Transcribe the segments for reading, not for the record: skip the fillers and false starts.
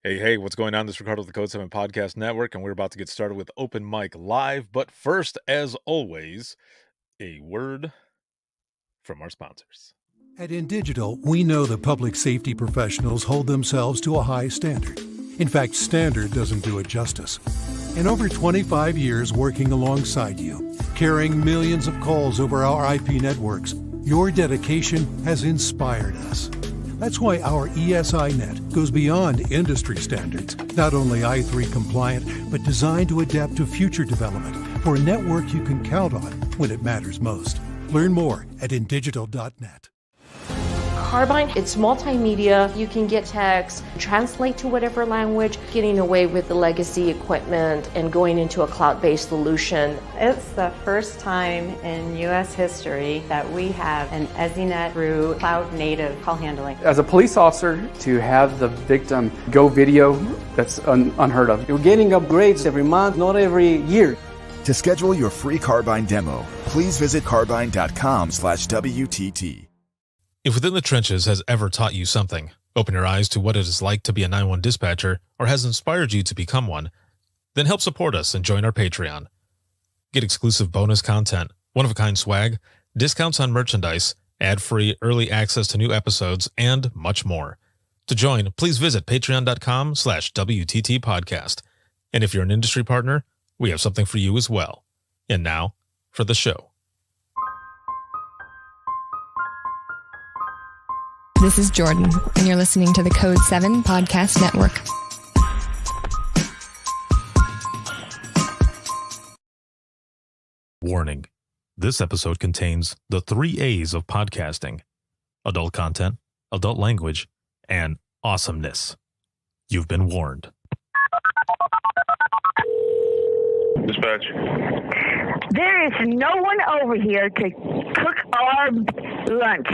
Hey, what's going on? This is Ricardo of the Code 7 Podcast Network, and we're about to get started with Open Mic Live. But first, as always, a word from our sponsors. At InDigital, we know the public safety professionals hold themselves to a high standard. In fact, standard doesn't do it justice. In over 25 years working alongside you, carrying millions of calls over our IP networks, your dedication has inspired us. That's why our ESINet goes beyond industry standards, not only I3 compliant, but designed to adapt to future development for a network you can count on when it matters most. Learn more at indigital.net. Carbine, it's multimedia. You can get text, translate to whatever language, getting away with the legacy equipment and going into a cloud-based solution. It's the first time in U.S. history that we have an EZNet through cloud-native call handling. As a police officer, to have the victim go video, that's unheard of. You're getting upgrades every month, not every year. To schedule your free Carbine demo, please visit carbine.com/WTT. If Within the Trenches has ever taught you something, open your eyes to what it is like to be a 911 dispatcher, or has inspired you to become one, then help support us and join our Patreon. Get exclusive bonus content, one-of-a-kind swag, discounts on merchandise, ad-free early access to new episodes, and much more. To join, please visit patreon.com/WTT podcast. And if you're an industry partner, we have something for you as well. And now, for the show. This is Jordan, and you're listening to the Code 7 Podcast Network. Warning. This episode contains the 3 A's of podcasting: adult content, adult language, and awesomeness. You've been warned. Dispatch. There is no one over here to cook our lunch.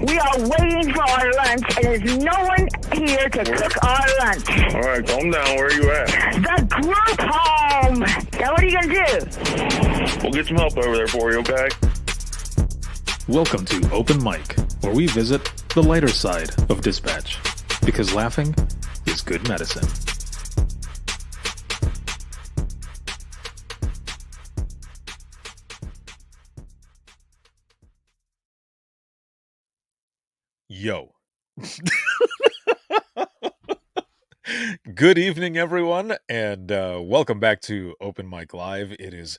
We are waiting for our lunch, and there's no one here to cook our lunch. All right, calm down. Where are you at? The group home. Now, what are you going to do? We'll get some help over there for you, okay? Welcome to Open Mic, where we visit the lighter side of dispatch, because laughing is good medicine. Yo. Good evening, everyone, and welcome back to Open Mic Live. It is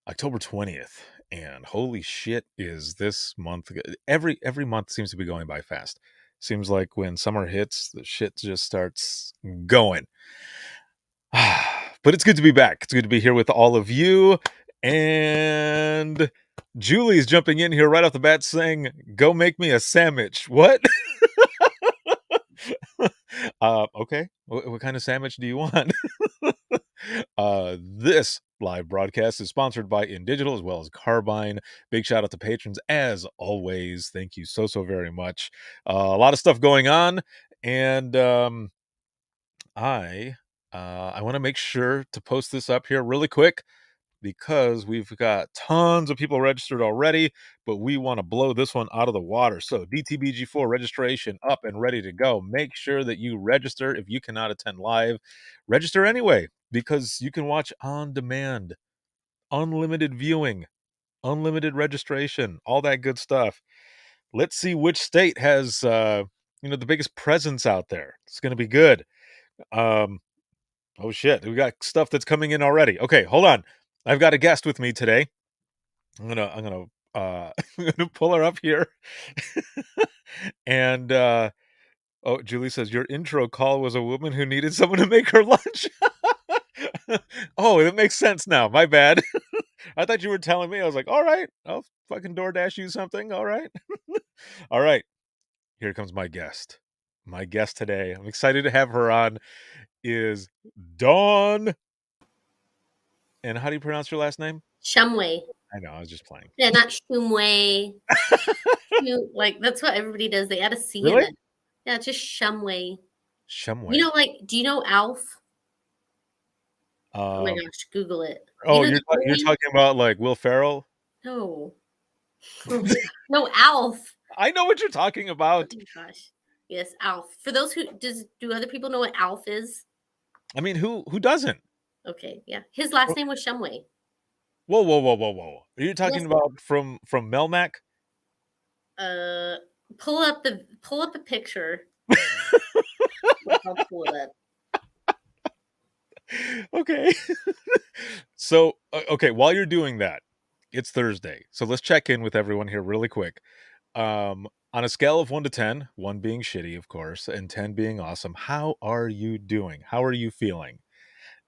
October 20th, and holy shit is this month. Every month seems to be going by fast. Seems like when summer hits, the shit just starts going. But it's good to be back. It's good to be here with all of you, and Julie's jumping in here right off the bat saying, "Go make me a sandwich." What? Okay. What kind of sandwich do you want? This live broadcast is sponsored by InDigital as well as Carbine. Big shout out to patrons as always. Thank you so very much. A lot of stuff going on, and I want to make sure to post this up here really quick, because we've got tons of people registered already, but we want to blow this one out of the water. So DTBG4 registration up and ready to go. Make sure that you register. If you cannot attend live, register anyway, because you can watch on demand, unlimited viewing, unlimited registration, all that good stuff. Let's see which state has the biggest presence out there. It's going to be good. Oh shit, we got stuff that's coming in already. Okay, hold on. I've got a guest with me today. I'm gonna I'm gonna pull her up here. And Julie says your intro call was a woman who needed someone to make her lunch. Oh, it makes sense now. My bad. I thought you were telling me. I was like, all right, I'll fucking DoorDash you something. All right. All right. Here comes my guest. My guest today, I'm excited to have her on, is Dawn. And how do you pronounce your last name? Shumway. I know, I was just playing. Yeah, not Shumway. Like, that's what everybody does. They add a C really? in it. Yeah, it's just Shumway. Shumway. You know, do you know Alf? Oh my gosh, Google it. Oh, you're talking about like Will Ferrell? No. No, Alf. I know what you're talking about. Oh my gosh. Yes, Alf. For those who do other people know what Alf is? I mean, who doesn't? Okay, yeah. His last name was Shumway. Whoa, whoa, whoa, whoa, whoa! Are you talking Yes. about from Melmac? Pull up the picture. I'll pull it up. Okay. So, okay, while you're doing that, it's Thursday. So let's check in with everyone here really quick. On a scale of 1 to 10, 1 being shitty, of course, and 10 being awesome, how are you doing? How are you feeling?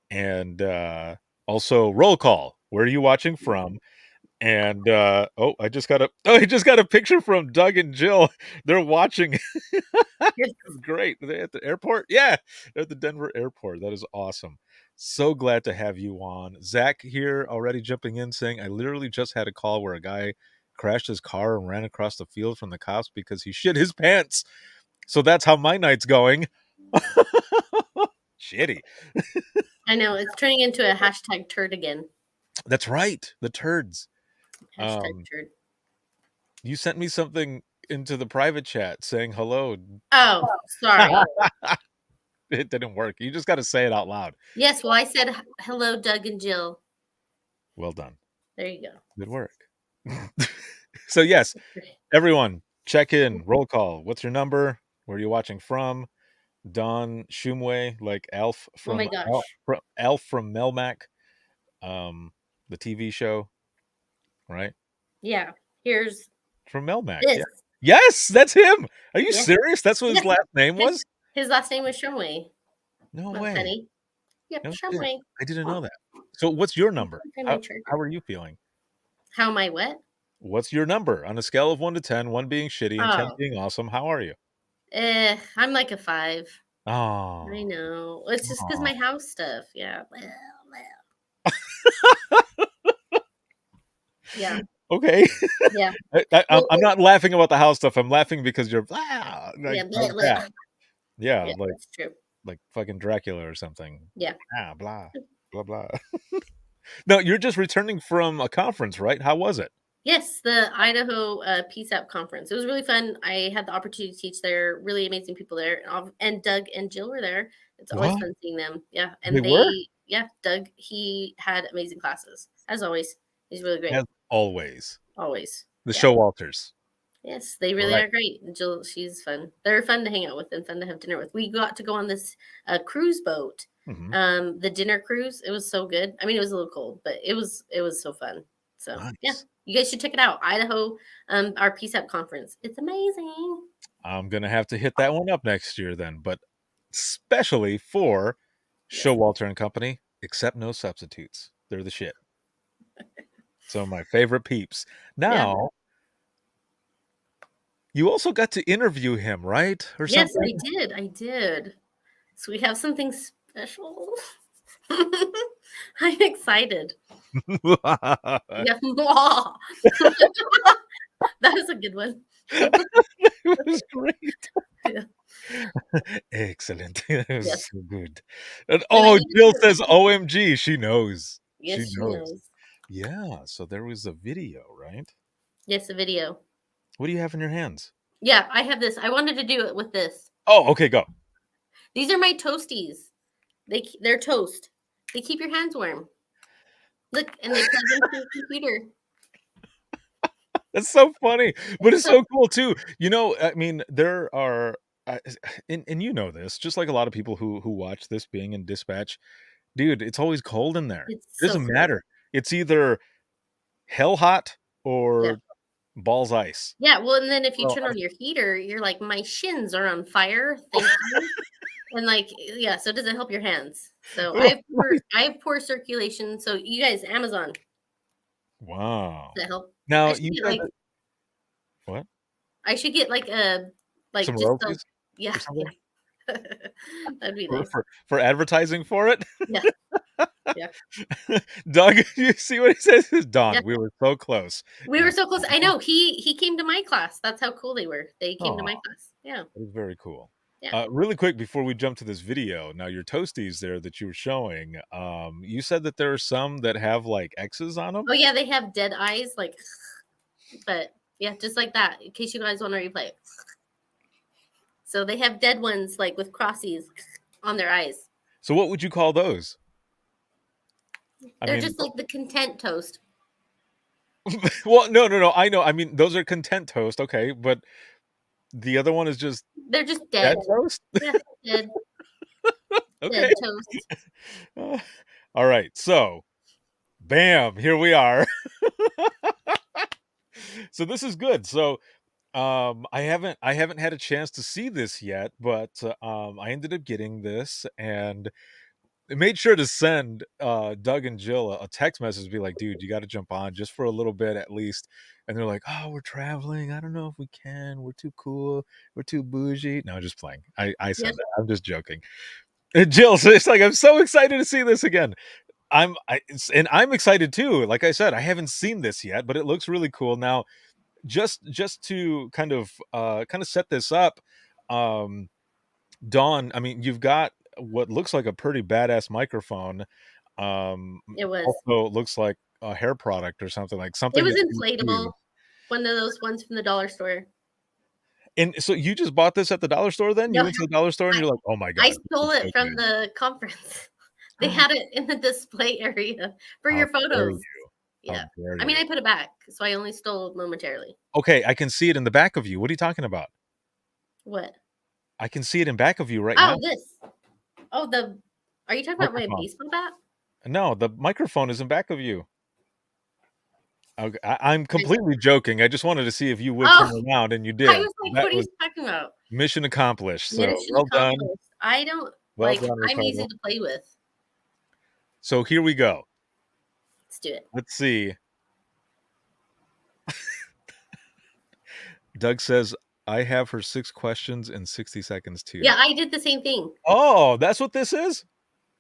And also roll call. Where are you watching from? And I just got a picture from Doug and Jill. They're watching. It's great. They're at the airport. Yeah, they're at the Denver airport. That is awesome. So glad to have you on. Zach here already jumping in saying, I literally just had a call where a guy crashed his car and ran across the field from the cops because he shit his pants. So that's how my night's going. Shitty. I know, it's turning into a hashtag turd again. That's right. The turds. Hashtag turd. You sent me something into the private chat saying hello. Oh, sorry. It didn't work. You just got to say it out loud. Yes, well, I said hello, Doug and Jill. Well done. There you go. Good work. So yes, everyone, check in, roll call. What's your number? Where are you watching from? Don Shumway, like Alf from my gosh. Alf from Melmac, the TV show, right? Yeah. Here's From Melmac. this. Yeah. Yes, that's him. Are you Yes. serious? That's what his Yes. last name was? His last name was Shumway. No Not way. Penny. Yep, No shit. Shumway. I didn't know that. So what's your number? Okay, my How turd. are you feeling? How am I what? What's your number on a scale of 1 to 10, 1 being shitty and 10 Oh. being awesome? How are you? I'm like a 5. Oh. I know. It's just because my house stuff. Yeah. Yeah. Okay. Yeah. I'm not laughing about the house stuff. I'm laughing because you're like Yeah, that. Yeah, Yeah, like that's true. like fucking Dracula or something. Yeah. Blah, blah, blah. No, you're just returning from a conference, right? How was it? Yes, the Idaho Peace App Conference. It was really fun. I had the opportunity to teach there. Really amazing people there, and Doug and Jill were there. It's always What? fun seeing them. Yeah, and They were? yeah, Doug, he had amazing classes as always. He's really great. As always. Always. The Yeah. Showalters. Yes, they really Right. are great. And Jill, she's fun. They're fun to hang out with and fun to have dinner with. We got to go on this cruise boat. Mhm. The dinner cruise. It was so good. I mean, it was a little cold, but it was so fun. So yeah, Nice. you guys should check it out. Idaho, our Peace App conference. It's amazing. I'm gonna have to hit that one up next year then, but especially for Showalter and Company, except no substitutes. They're the shit. Some of my favorite peeps. Now, you also got to interview him, right? Or Yes, something? I did. So we have something special. I'm excited. Yeah. That was a good one. It was great. Yeah. Excellent. It was Yes. so good. And And I need Jill to- says OMG. She knows. Yes, she knows. Yeah. So there was a video, right? Yes, a video. What do you have in your hands? Yeah, I have this. I wanted to do it with this. Oh, okay, go. These are my toasties. They're toast. They keep your hands warm. Look, and they plug into your computer. That's so funny, but it's so cool too. You know, I mean, there are, and you know this, just like a lot of people who watch this being in dispatch, dude. It's always cold in there. It's It doesn't so cold. matter. It's either hell hot or balls ice. Yeah, well, and then if you Well, turn on your heater, you're like, my shins are on fire. Thank you. And like, yeah, so it doesn't help your hands. So I have poor circulation. So you guys, Amazon, Wow. does that help? Now I should you get, said like, that- what? I should get like a Some just royalties yeah, or something? yeah. That'd be For, nice. for advertising for it? Yeah. Yeah. Doug, you see what he says? Don, Yeah. we were so close. We were so close. I know. He came to my class. That's how cool they were. They came to my Aw. class. Yeah. It was very cool. Yeah. Really quick before we jump to this video, now your toasties there that you were showing, you said that there are some that have like X's on them. Oh yeah, they have dead eyes, like, but yeah, just like that. In case you guys want to replay it. So they have dead ones like with crossies on their eyes. So what would you call those? They're just like the content toast. Well, no. I know. I mean, those are content toast. Okay, but the other one is just they're just dead toast. Yeah, dead. Okay. Dead toast. All right. So, bam, here we are. So this is good. So, I haven't had a chance to see this yet, but I ended up getting this and I made sure to send Doug and Jill a text message, be like, dude, you got to jump on just for a little bit at least. And they're like, oh, we're traveling. I don't know if we can. We're too cool. We're too bougie. No, just playing. I said that. I'm just joking. And Jill, so it's like, I'm so excited to see this again. I'm excited too. Like I said, I haven't seen this yet, but it looks really cool. Now, just to kind of set this up, Dawn, I mean, you've got what looks like a pretty badass microphone. It was also looks like a hair product or something. It was inflatable. One of those ones from the dollar store. And so you just bought this at the dollar store then? No, you went to the dollar store and you're like, oh my God. I stole it from the conference. They had it in the display area for your photos. Yeah. I mean, I put it back, so I only stole it momentarily. Okay, I can see it in the back of you. What are you talking about? What? I can see it in back of you right now. Oh, this. Oh, are you talking about my baseball bat? No, the microphone is in back of you. Okay, I'm completely joking. I just wanted to see if you would turn around, and you did. I was like, what are you talking about? Mission accomplished. So well done. I don't I'm easy to play with. So here we go. Let's do it. Let's see. Doug says, I have her 6 questions in 60 seconds too. Yeah, I did the same thing. Oh, that's what this is?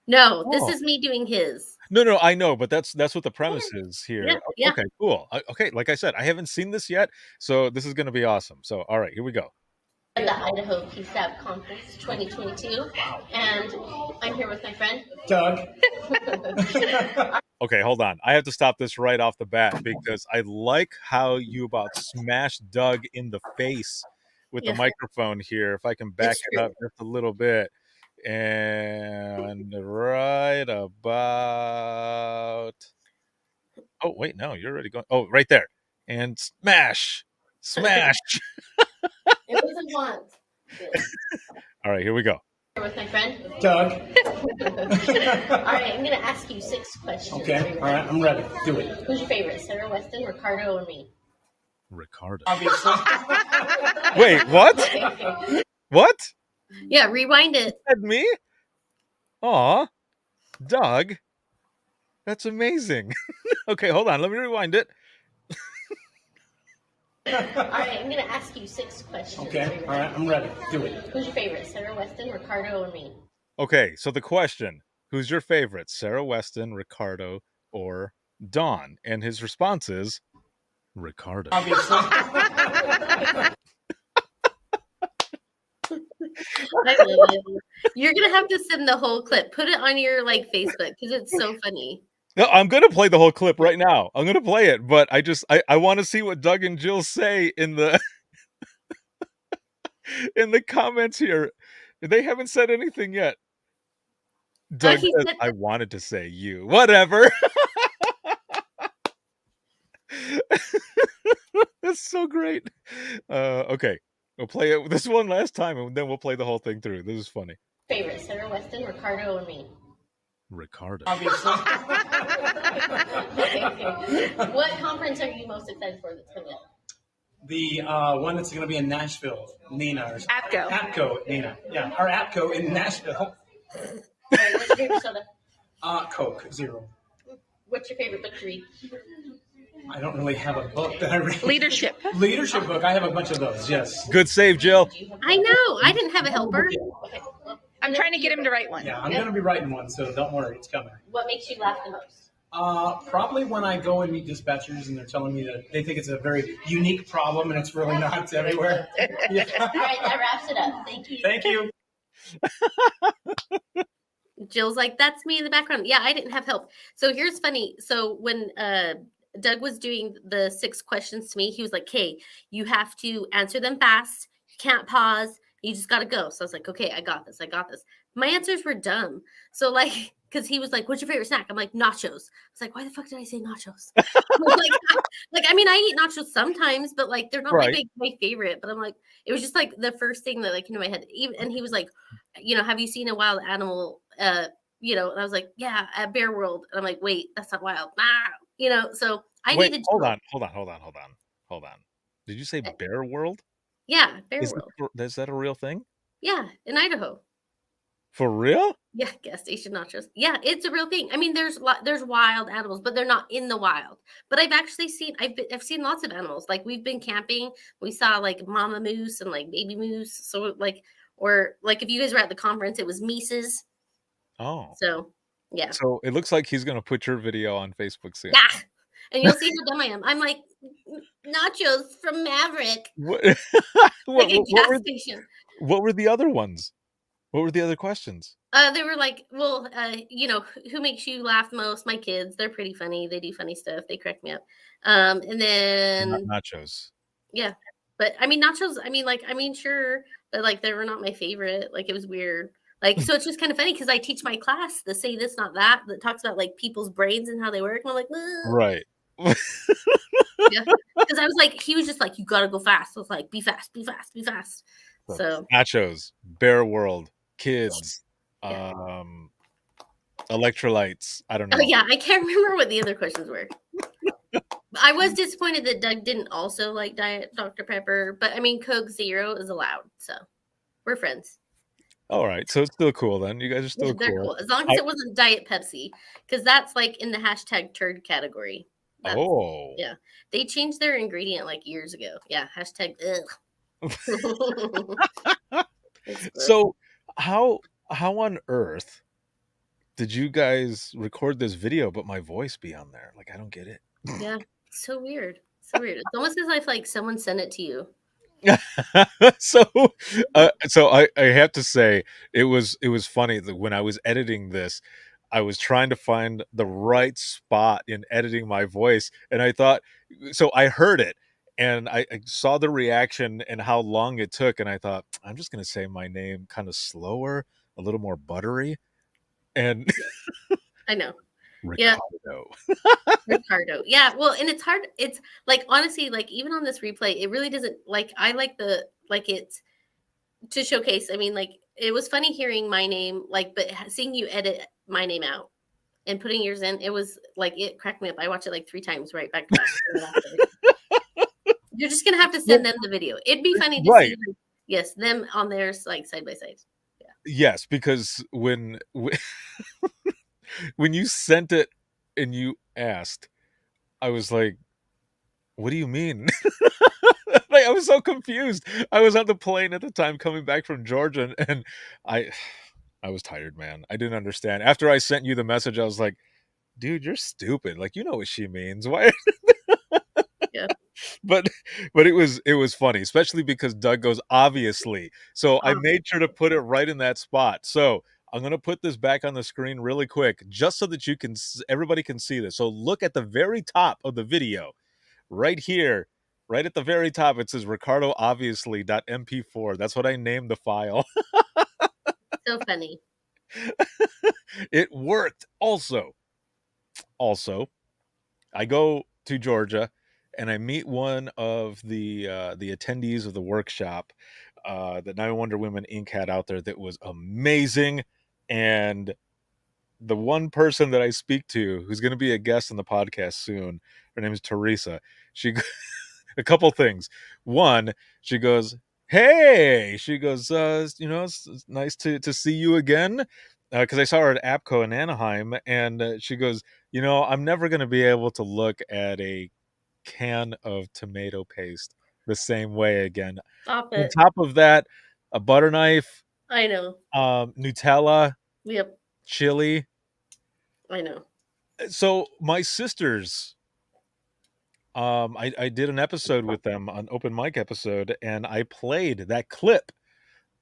No, this is me doing his. No, I know, but that's what the premise is here. Yeah. Okay, cool. Okay, like I said, I haven't seen this yet, so this is going to be awesome. So, all right, here we go. At the Idaho PSAP Conference 2022, and I'm here with my friend Doug. Okay, hold on. I have to stop this right off the bat because I like how you about smashed Doug in the face with the microphone here. If I can back it up just a little bit. And right about... Oh, wait, no, you're already going... Oh, right there. And smash! Smash! It wasn't once. All right, here we go. Here with my friend Doug. All right, I'm going to ask you 6 questions. Okay, all right, I'm ready. Do it. Who's your favorite, Sarah Weston, Ricardo, or me? Ricardo. Obviously. Wait, what? What? Yeah, rewind it. Me? Aw, Doug. That's amazing. Okay, hold on. Let me rewind it. All right, I'm going to ask you 6 questions. Okay, all right, I'm ready. Do it. Who's your favorite, Sarah Weston, Ricardo, or me? Okay, so the question, who's your favorite, Sarah Weston, Ricardo, or Dawn? And his response is Ricardo. Obviously. I love it. You're gonna have to send the whole clip. Put it on your Facebook because it's so funny. No, I'm gonna play the whole clip right now. I'm gonna play it, but I want to see what Doug and Jill say in the in the comments here. They haven't said anything yet. Doug says, I wanted to say you. Whatever. That's so great. Okay. We'll play it this one last time, and then we'll play the whole thing through. This is funny. Favorite, Sarah Weston, Ricardo, or me? Ricardo. Obviously. Okay. What conference are you most excited for that's coming up? The one that's going to be in Nashville, Nina. APCO. APCO, Nina. Yeah, our APCO in Nashville. All right, what's your favorite soda? Coke, Zero. What's your favorite book to read? I don't really have a book that I read. Leadership. Leadership book. I have a bunch of those, yes. Good save, Jill. I know. I didn't have a helper. Okay. I'm trying to get him to write one. Yeah, I'm going to be writing one, so don't worry, it's coming. What makes you laugh the most? Probably when I go and meet dispatchers and they're telling me that they think it's a very unique problem and it's really not. It's everywhere. Yeah. All right, that wraps it up. Thank you. Thank you. Jill's like, that's me in the background. Yeah, I didn't have help. So here's funny. So when Doug was doing the 6 questions to me, he was like, hey, you have to answer them fast. You can't pause. You just got to go. So I was like, okay, I got this. I got this. My answers were dumb. So like, because he was like, what's your favorite snack? I'm like, nachos. I was like, why the fuck did I say nachos? like, I mean, I eat nachos sometimes, but like, they're not Right. like my favorite. But I'm like, it was just like the first thing that like came to my head. Even, and he was like, you know, have you seen a wild animal? You know, and I was like, yeah, at Bear World. And I'm like, wait, that's not wild. Ah, you know, so I Wait, needed to hold go. on. Did you say Bear World? Yeah, Bear Is World. is that a real thing? Yeah, in Idaho. For real? Yeah, gas station nachos. Yeah, it's a real thing. I mean, there's wild animals, but they're not in the wild. But I've actually seen I've seen lots of animals. Like we've been camping, we saw like mama moose and like baby moose. So like, or like if you guys were at the conference, it was Mises. Oh. So yeah. So it looks like he's gonna put your video on Facebook soon. Yeah. And you'll see how dumb I am. I'm like nachos from Maverick. What, Like a gas were, station. what were the other ones? What were the other questions? They were like, well, you know, who makes you laugh most? My kids, they're pretty funny. They do funny stuff. They crack me up. And then Nachos. yeah, but I mean nachos. I mean, like, I mean, sure, but like they were not my favorite. Like it was weird. Like so, it's just kind of funny because I teach my class the say this not that that talks about like people's brains and how they work. And I'm like, right. Yeah, because I was like, he was just like, you gotta go fast. I was like, be fast, be fast, be fast. So Nachos, Bear World, kids, electrolytes. I don't know. oh yeah, I can't remember what the other questions were. I was disappointed that Doug didn't also like Diet Dr. Pepper, but I mean, Coke Zero is allowed, so we're friends. All right, so it's still cool then. You guys are still They're cool. cool as long as it wasn't Diet Pepsi, because that's like in the hashtag turd category. Yeah, they changed their ingredient like years ago. Yeah, hashtag ugh. So how on earth did you guys record this video but my voice be on there? Like I don't get it. Yeah, so weird. So weird. It's almost as if like someone sent it to you. so I have to say it was funny that when I was editing this, I was trying to find the right spot in editing my voice, and I thought, so I heard it and I saw the reaction and how long it took, and I thought I'm just gonna say my name kind of slower, a little more buttery, and I know. Ricardo. Ricardo. Yeah, well, and it's hard. It's like honestly, like even on this replay, it really doesn't like I like the like it's to showcase. I mean, like it was funny hearing my name, like, but seeing you edit my name out and putting yours in, it was like it cracked me up. I watched it like 3 times right back to back. You're just gonna have to send them the video. It'd be funny to see yes, them on theirs like side by side. Yeah. Yes, because when when you sent it and you asked, I was like, what do you mean? Like, I was so confused. I was on the plane at the time coming back from Georgia, and I was tired, man. I didn't understand. After I sent you the message, I was like, dude, you're stupid. Like, you know what she means. Why? Yeah. But it was funny, especially because Doug goes, obviously. So I made sure to put it right in that spot. So I'm going to put this back on the screen really quick, just so that everybody can see this. So look at the very top of the video right here, right at the very top. It says Ricardo obviously.mp4. That's what I named the file. So funny. It worked. Also, I go to Georgia and I meet one of the attendees of the workshop that Nine Wonder Women Inc. had out there that was amazing. And the one person that I speak to, who's going to be a guest on the podcast soon, her name is Teresa. She, a couple things. One, she goes, "Hey," she goes, "You know, it's nice to see you again." Because I saw her at APCO in Anaheim, and she goes, "You know, I'm never going to be able to look at a can of tomato paste the same way again." Stop On it. top of that, a butter knife, I know. Nutella, Yep. chili. I know. So my sisters, I did an episode with them, an open mic episode, and I played that clip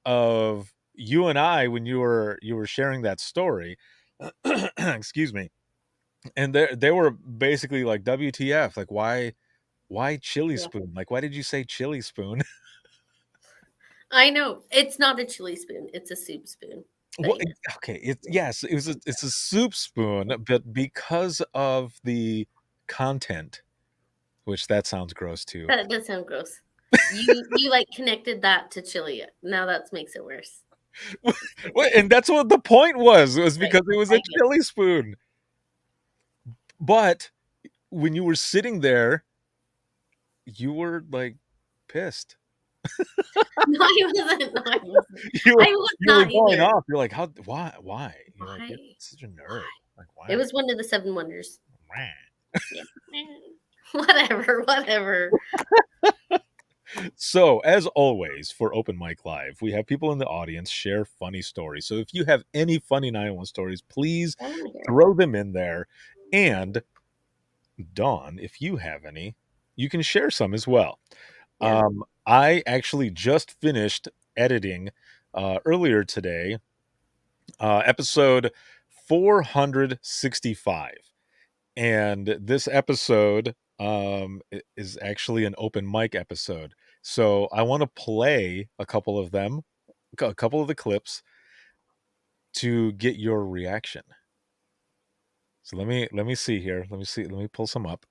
of you and I when you were sharing that story. Excuse me. And they were basically like, WTF, like why chili spoon? Like, why did you say chili spoon? I know. It's not a chili spoon, it's a soup spoon. Well, But yeah. okay, it's a soup spoon, but because of the content, which that sounds gross too. That does sound gross. You like connected that to chili. Now that makes it worse. Well, and that's what the point was Right. because it was I a get it. chili spoon. But when you were sitting there, you were like pissed. No, I wasn't. No, I wasn't. You were, I was you were not going either. off. You're like, how? Why? You're like, Why? you're such a nerd. Like, why? It was one of the 7 wonders. Wah. Yeah. Whatever. So, as always, for Open Mic Live, we have people in the audience share funny stories. So, if you have any funny 911 stories, please I wanna hear it. throw them in there. And Dawn, if you have any, you can share some as well. Yeah. I actually just finished editing earlier today, episode 465. And this episode is actually an open mic episode. So I want to play a couple of them, a couple of the clips to get your reaction. So let me see here. Let me pull some up.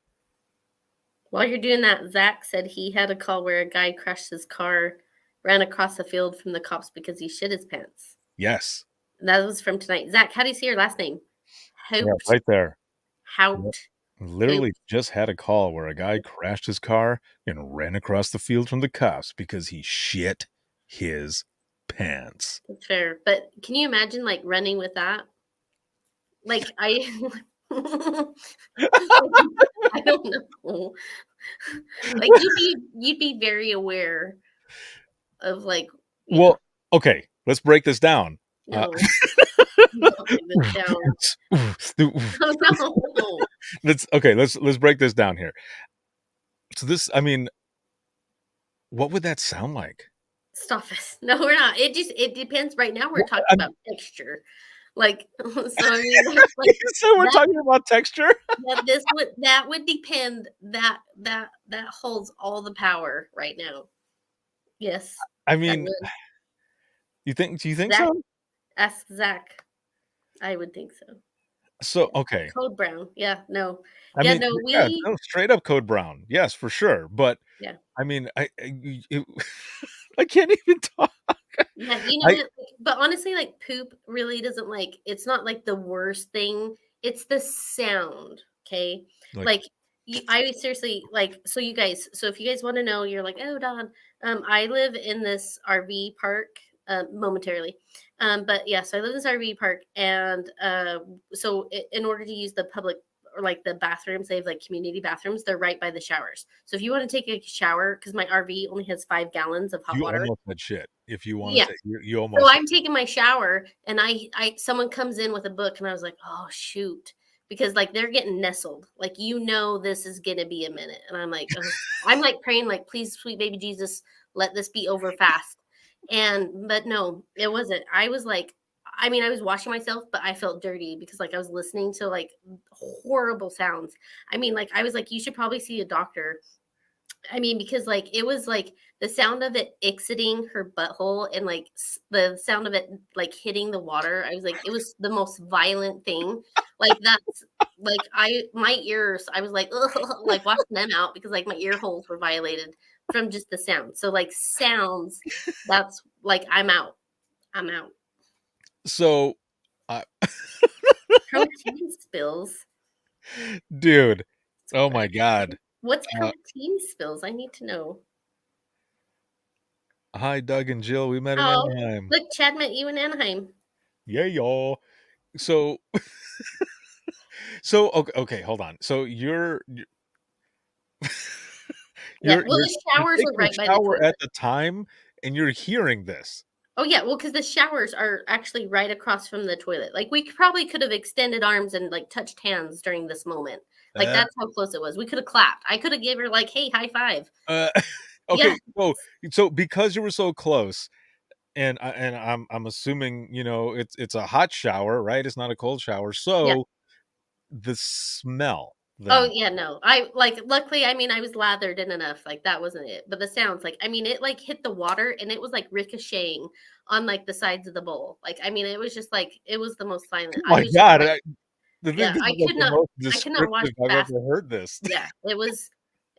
While you're doing that, Zach said he had a call where a guy crashed his car, ran across the field from the cops because he shit his pants. Yes. And that was from tonight. Zach, how do you say your last name? Yeah, Hout. right there. Hout. Literally just had a call where a guy crashed his car and ran across the field from the cops because he shit his pants. That's fair. But can you imagine like running with that? Like I I don't know. Like you'd be very aware of like Well, okay, let's break this down. no. Don't break this down. Oh, no. Let's break this down here. So this, I mean, what would that sound like? Stop it. No, we're not. It depends. Right now we're talking about texture. Like so I mean that's like So we're talking about texture? that would depend. That holds all the power right now. Yes. I that mean, would. do you think Zach, so? ask Zach. I would think so. So, okay. Code Brown. Yeah, no. I Yeah, mean, no, yeah, we no, straight up Code Brown. Yes, for sure. But yeah. I mean, I can't even talk. Yeah, you know what? But honestly, like poop really doesn't like it's not like the worst thing. It's the sound. Okay. Like I seriously like so you guys, so if you guys want to know, you're like, oh Don, I live in this RV park momentarily. But yeah, so I live in this RV park and so in order to use the public or like the bathrooms, they have like community bathrooms, they're right by the showers. So if you want to take a shower, because my RV only has 5 gallons of hot water. You almost said shit. If you want Yeah. to, you almost. So I'm taking my shower and I someone comes in with a book and I was like, oh shoot. Because like they're getting nestled. Like this is gonna be a minute. And I'm like, I'm like praying, like, please, sweet baby Jesus, let this be over fast. But no, it wasn't. I was like, I mean, I was washing myself, but I felt dirty because like I was listening to like horrible sounds. I mean, like I was like, you should probably see a doctor. I mean, because like it was like the sound of it exiting her butthole and like the sound of it like hitting the water. I was like, it was the most violent thing. Like that's like my ears. I was like, ugh, like washing them out because like my ear holes were violated from just the sound. So like sounds, that's like I'm out. So, protein spills. Dude, oh my God. What's protein spills? I need to know. Hi, Doug and Jill. We met in Anaheim. Look, Chad met you in Anaheim. Yeah, y'all. So, okay, hold on. So you're the showers were right by the toilet at the time, and you're hearing this. Oh yeah, well, because the showers are actually right across from the toilet. Like we probably could have extended arms and like touched hands during this moment. Like that's how close it was. We could have clapped. I could have gave her like, "Hey, high five." Okay, yeah. So because you were so close, and I'm assuming it's a hot shower, right? It's not a cold shower. So the smell Oh yeah, no. I like luckily I mean I was lathered in enough. Like that wasn't it. But the sounds like I mean it like hit the water and it was like ricocheting on like the sides of the bowl. Like I mean it was just like it was the most violent. Oh I my was just God. like The thing, yeah, this I is like could the not most I could not watch descriptive I've fast. ever heard this. Yeah,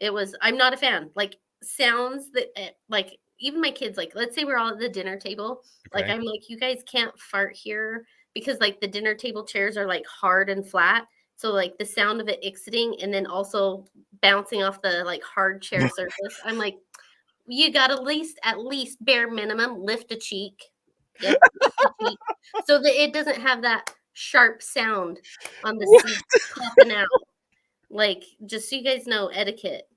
it was I'm not a fan. Like sounds that like even my kids like let's say we're all at the dinner table. Like Okay. I'm like you guys can't fart here because like the dinner table chairs are like hard and flat. So like the sound of it exiting and then also bouncing off the like hard chair surface. I'm like you got at least bare minimum lift a cheek. Yep, lift a cheek so that it doesn't have that sharp sound on the seat popping out. Like, just so you guys know, etiquette.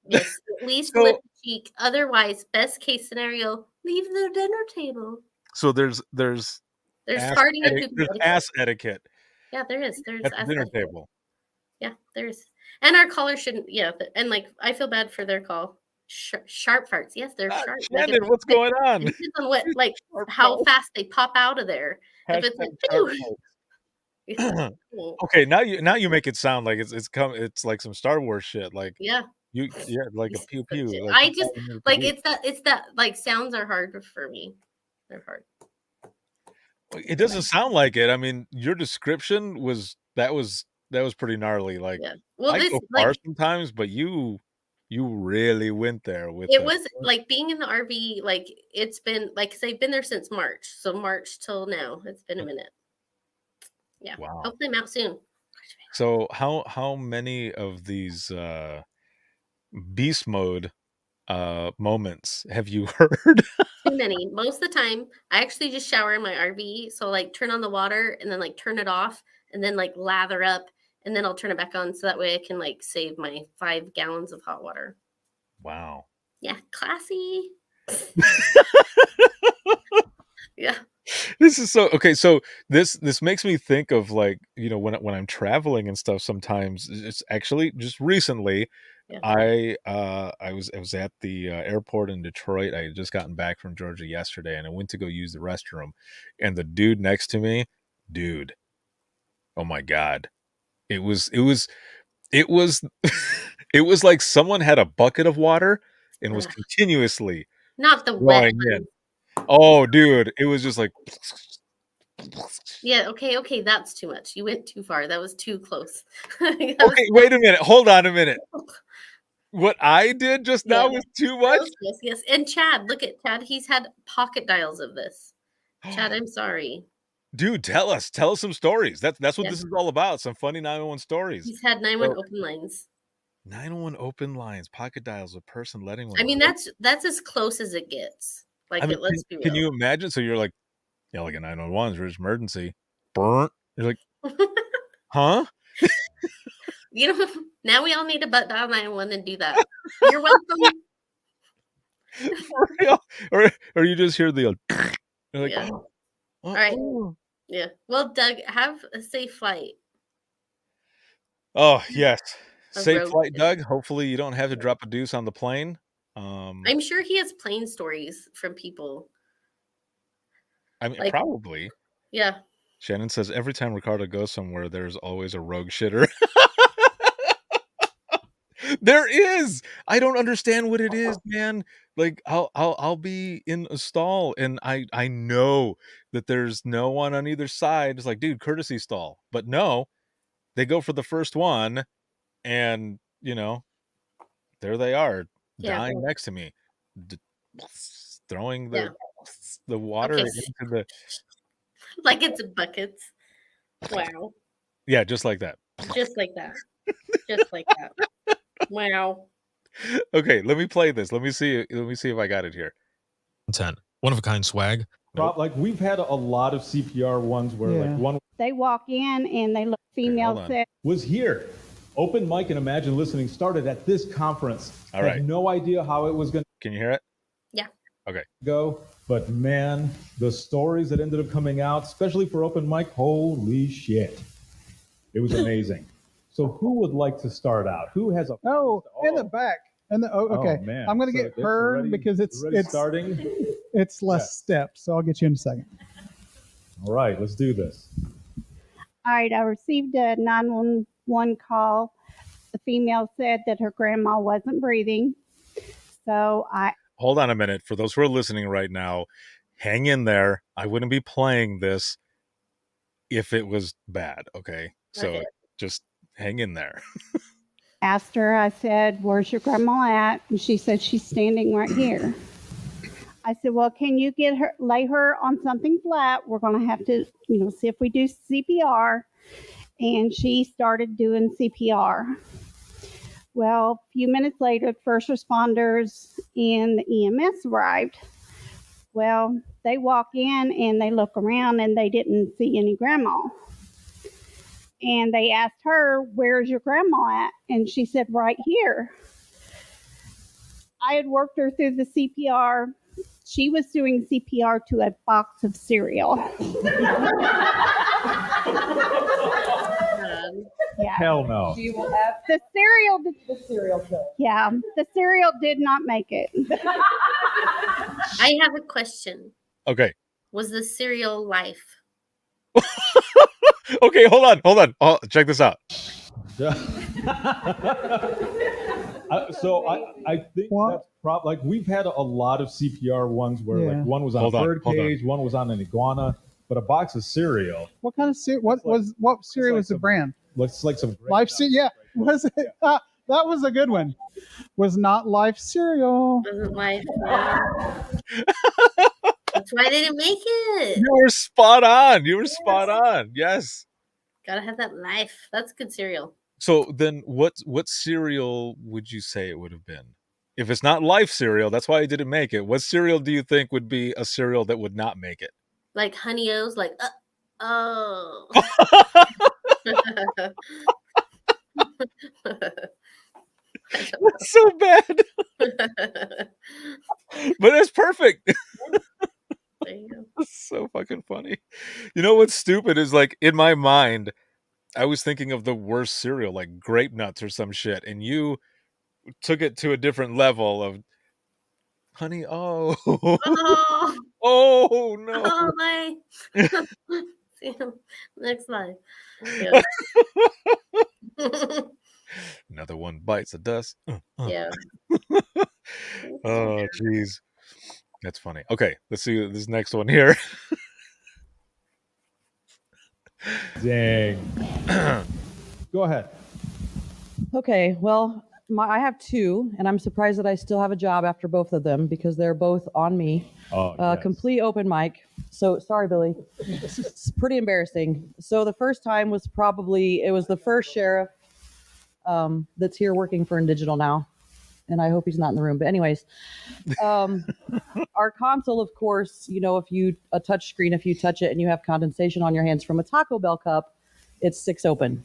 Yes, at least So- lift a cheek. Otherwise, best case scenario, leave the dinner table. So there's There's ass farting and etiquette, pooping there's etiquette. ass etiquette Yeah, there is. There's at the ass dinner etiquette. table. Yeah, there's. And our caller shouldn't. Yeah, and like I feel bad for their call. Sharp farts. Yes, they're sharp. Like, Shannon, what's going on? it depends on what, like, Sharp how farts. fast they pop out of there. If it's like, Hashtag "Ooh." sharp farts. Cool. Okay, now you make it sound like it's like some Star Wars shit. Like Yeah. like a pew pew. I you just calling it a like pew. it's that like sounds are hard for me. They're hard. It doesn't sound like it. I mean, your description was pretty gnarly. Like Yeah. Well, I this go far like sometimes, but you really went there with it the- was like being in the RV. Like it's been like 'cause I've been there since March, so March till now. It's been a minute. Yeah. Wow. Hopefully I'm out soon. So how many of these beast mode moments have you heard? Too many. Most of the time, I actually just shower in my RV. So like turn on the water and then like turn it off and then like lather up and then I'll turn it back on so that way I can like save my 5 gallons of hot water. Wow. Yeah, classy. Yeah. This is so okay. So this makes me think of like, you know, when I'm traveling and stuff sometimes. It's actually just recently Yeah. I was at the airport in Detroit. I had just gotten back from Georgia yesterday and I went to go use the restroom and the dude next to me, oh my God. It was it was like someone had a bucket of water and was Ugh. continuously Not the wet throwing in. ones. Oh, dude, it was just like Yeah, okay, that's too much. You went too far. That was too close. That was- okay, wait a minute. Hold on a minute. What I did just now Yeah. was too much? Yes. And Chad, look at Chad. He's had pocket dials of this. Chad, I'm sorry. Dude, tell us some stories. That's what Yeah. this is all about. Some funny 911 stories. He's had 911 open lines. 911 open lines, pocket dials, a person letting one. I mean, know. that's as close as it gets. Like, I mean, let's be real. can you imagine? So you're like, yeah, like a 911 is just emergency. Burnt. You're like, huh? You know, now we all need to butt dial 911 and do that. You're welcome. For real? Or you just hear the you're like, Yeah. oh, All right. oh. Yeah. Well, Doug, have a safe flight. Oh, yes. A Safe road flight, trip. Doug. Hopefully you don't have to drop a deuce on the plane. I'm sure he has plane stories from people. I mean, like- probably. Yeah. Shannon says every time Ricardo goes somewhere, there's always a rogue shitter. There is. I don't understand what it is, man. Like I'll be in a stall and I know that there's no one on either side. It's like, dude, courtesy stall. But no, they go for the first one and, you know, there they are Yeah. dying next to me. Throwing Yeah. the water Okay. into the Like it's buckets. Wow. yeah, just like that. Just like that. Just like that. Wow. Okay, let me play this. Let me see if I got it here. 10. One of a kind swag. Like we've had a lot of CPR ones where like one They walk in and they look female hold on. sex. was here. Open Mic and Imagine Listening started at this conference. All Had right. no idea how it was going Can you hear it? Yeah. Okay. to go, but man, the stories that ended up coming out, especially for Open Mic, holy shit. It was amazing. So who would like to start out? Who has a in the back. And okay, man. I'm gonna So get it's her already- because it's already starting. it's less steps. So I'll get you in a second. All right, let's do this. All right, I received a 911 one call, the female said that her grandma wasn't breathing. So Hold on a minute. For those who are listening right now, hang in there. I wouldn't be playing this if it was bad, okay? So just hang in there. asked her, I said, where's your grandma at? And she said, she's standing right here. I said, well, can you lay her on something flat? We're going to have to, see if we do CPR. And she started doing CPR. Well, a few minutes later, first responders and the EMS arrived. Well, they walk in and they look around and they didn't see any grandma. And they asked her, where's your grandma at? And she said, right here. I had worked her through the CPR. She was doing CPR to a box of cereal. Yeah. Hell no. The cereal did not make it. I have a question. Okay. Was the cereal life? Okay, hold on. Oh, check this out. I think that's probably like we've had a lot of CPR ones where like one was on a bird cage, one was on an iguana, but a box of cereal. What kind of cereal? What cereal was the brand? Looks like some Life cereal. Yeah, was it? That was a good one. Was not Life cereal. Wasn't Life. That's why they didn't make it. You were spot on. Yes. Gotta have that Life. That's good cereal. So then what cereal would you say it would have been? If it's not Life cereal, that's why I didn't make it. What cereal do you think would be a cereal that would not make it? Like Honey O's, like, oh. That's so bad. But it's perfect. There you go. That's so fucking funny. You know what's stupid is like in my mind, I was thinking of the worst cereal, like Grape Nuts or some shit, and you took it to a different level of Honey. Oh, oh no. Oh my. See you next life. Yeah. Another one bites the dust. Yeah. Oh, jeez. That's funny. Okay, let's see this next one here. Dang. Go ahead. Okay, well, I have two, and I'm surprised that I still have a job after both of them because they're both on me. Oh, yes. Complete open mic. So, sorry, Billy. It's pretty embarrassing. So the first time was it was the first sheriff that's here working for InDigital now. And I hope he's not in the room. But anyways, our console, of course, a touch screen, if you touch it and you have condensation on your hands from a Taco Bell cup, it's 6 open.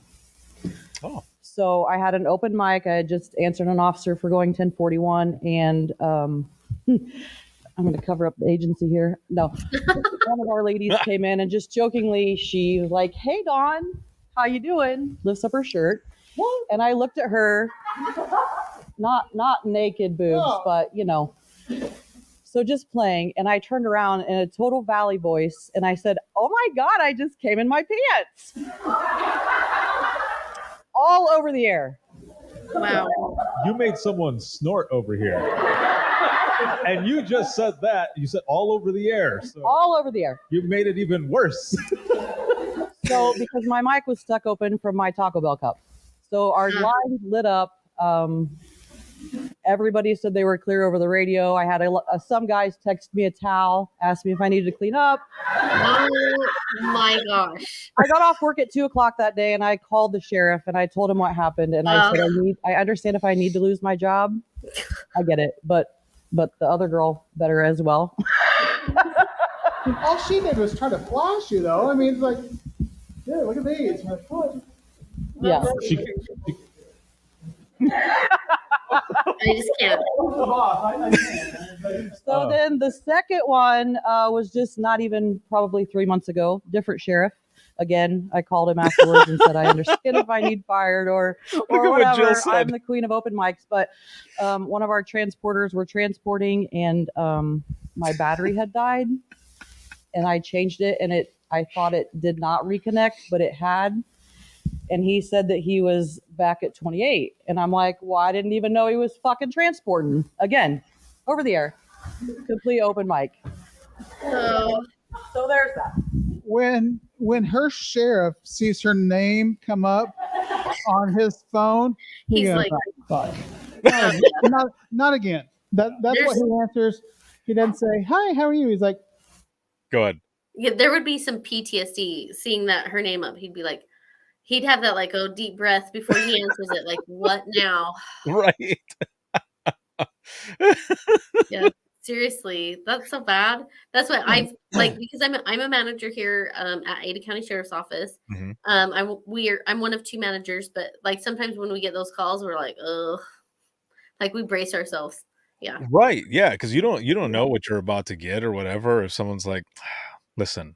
Oh. So I had an open mic. I had just answered an officer for going 1041. And I'm going to cover up the agency here. No. One of our ladies came in and just jokingly, she was like, hey, Dawn, how you doing? Lifts up her shirt. And I looked at her. Not naked boobs, but so just playing. And I turned around in a total Valley voice and I said, oh my God, I just came in my pants. All over the air. Wow. You made someone snort over here. And you just said that. You said all over the air. So all over the air. You made it even worse. So because my mic was stuck open from my Taco Bell cup. So our line lit up. Everybody said they were clear over the radio. I had some guys text me a towel, asked me if I needed to clean up. Oh my gosh. I got off work at 2:00 that day and I called the sheriff and I told him what happened. And I said, I understand if I need to lose my job. I get it. But the other girl better as well. All she did was try to flash you, though. I mean, it's like, yeah, look at these. Yeah. I just can't. So then the second one was just not even probably 3 months ago. Different sheriff. Again, I called him afterwards and said, I understand if I need fired or whatever. I'm the queen of open mics. But one of our transporters were transporting and my battery had died. And I changed it and I thought it did not reconnect, but it had. and he said that he was back at 28. And I'm like, well, I didn't even know he was fucking transporting. Again, over the air. Complete open mic. So there's that. When her sheriff sees her name come up on his phone, He's goes, like, "Oh, fuck. Not again." That's what he answers. He doesn't say, "Hi, how are you?" He's like, Go ahead. Yeah, there would be some PTSD seeing that her name up. He'd be like, he'd have that like, oh, deep breath before he answers it. Like, what now? Right. Yeah, seriously, that's so bad. That's what I've like, because I'm a manager here at Ada County Sheriff's Office. Mhm. I'm one of two managers, but like sometimes when we get those calls, we're like, oh, like we brace ourselves. Yeah. Right. Yeah, because you don't know what you're about to get or whatever. If someone's like, listen,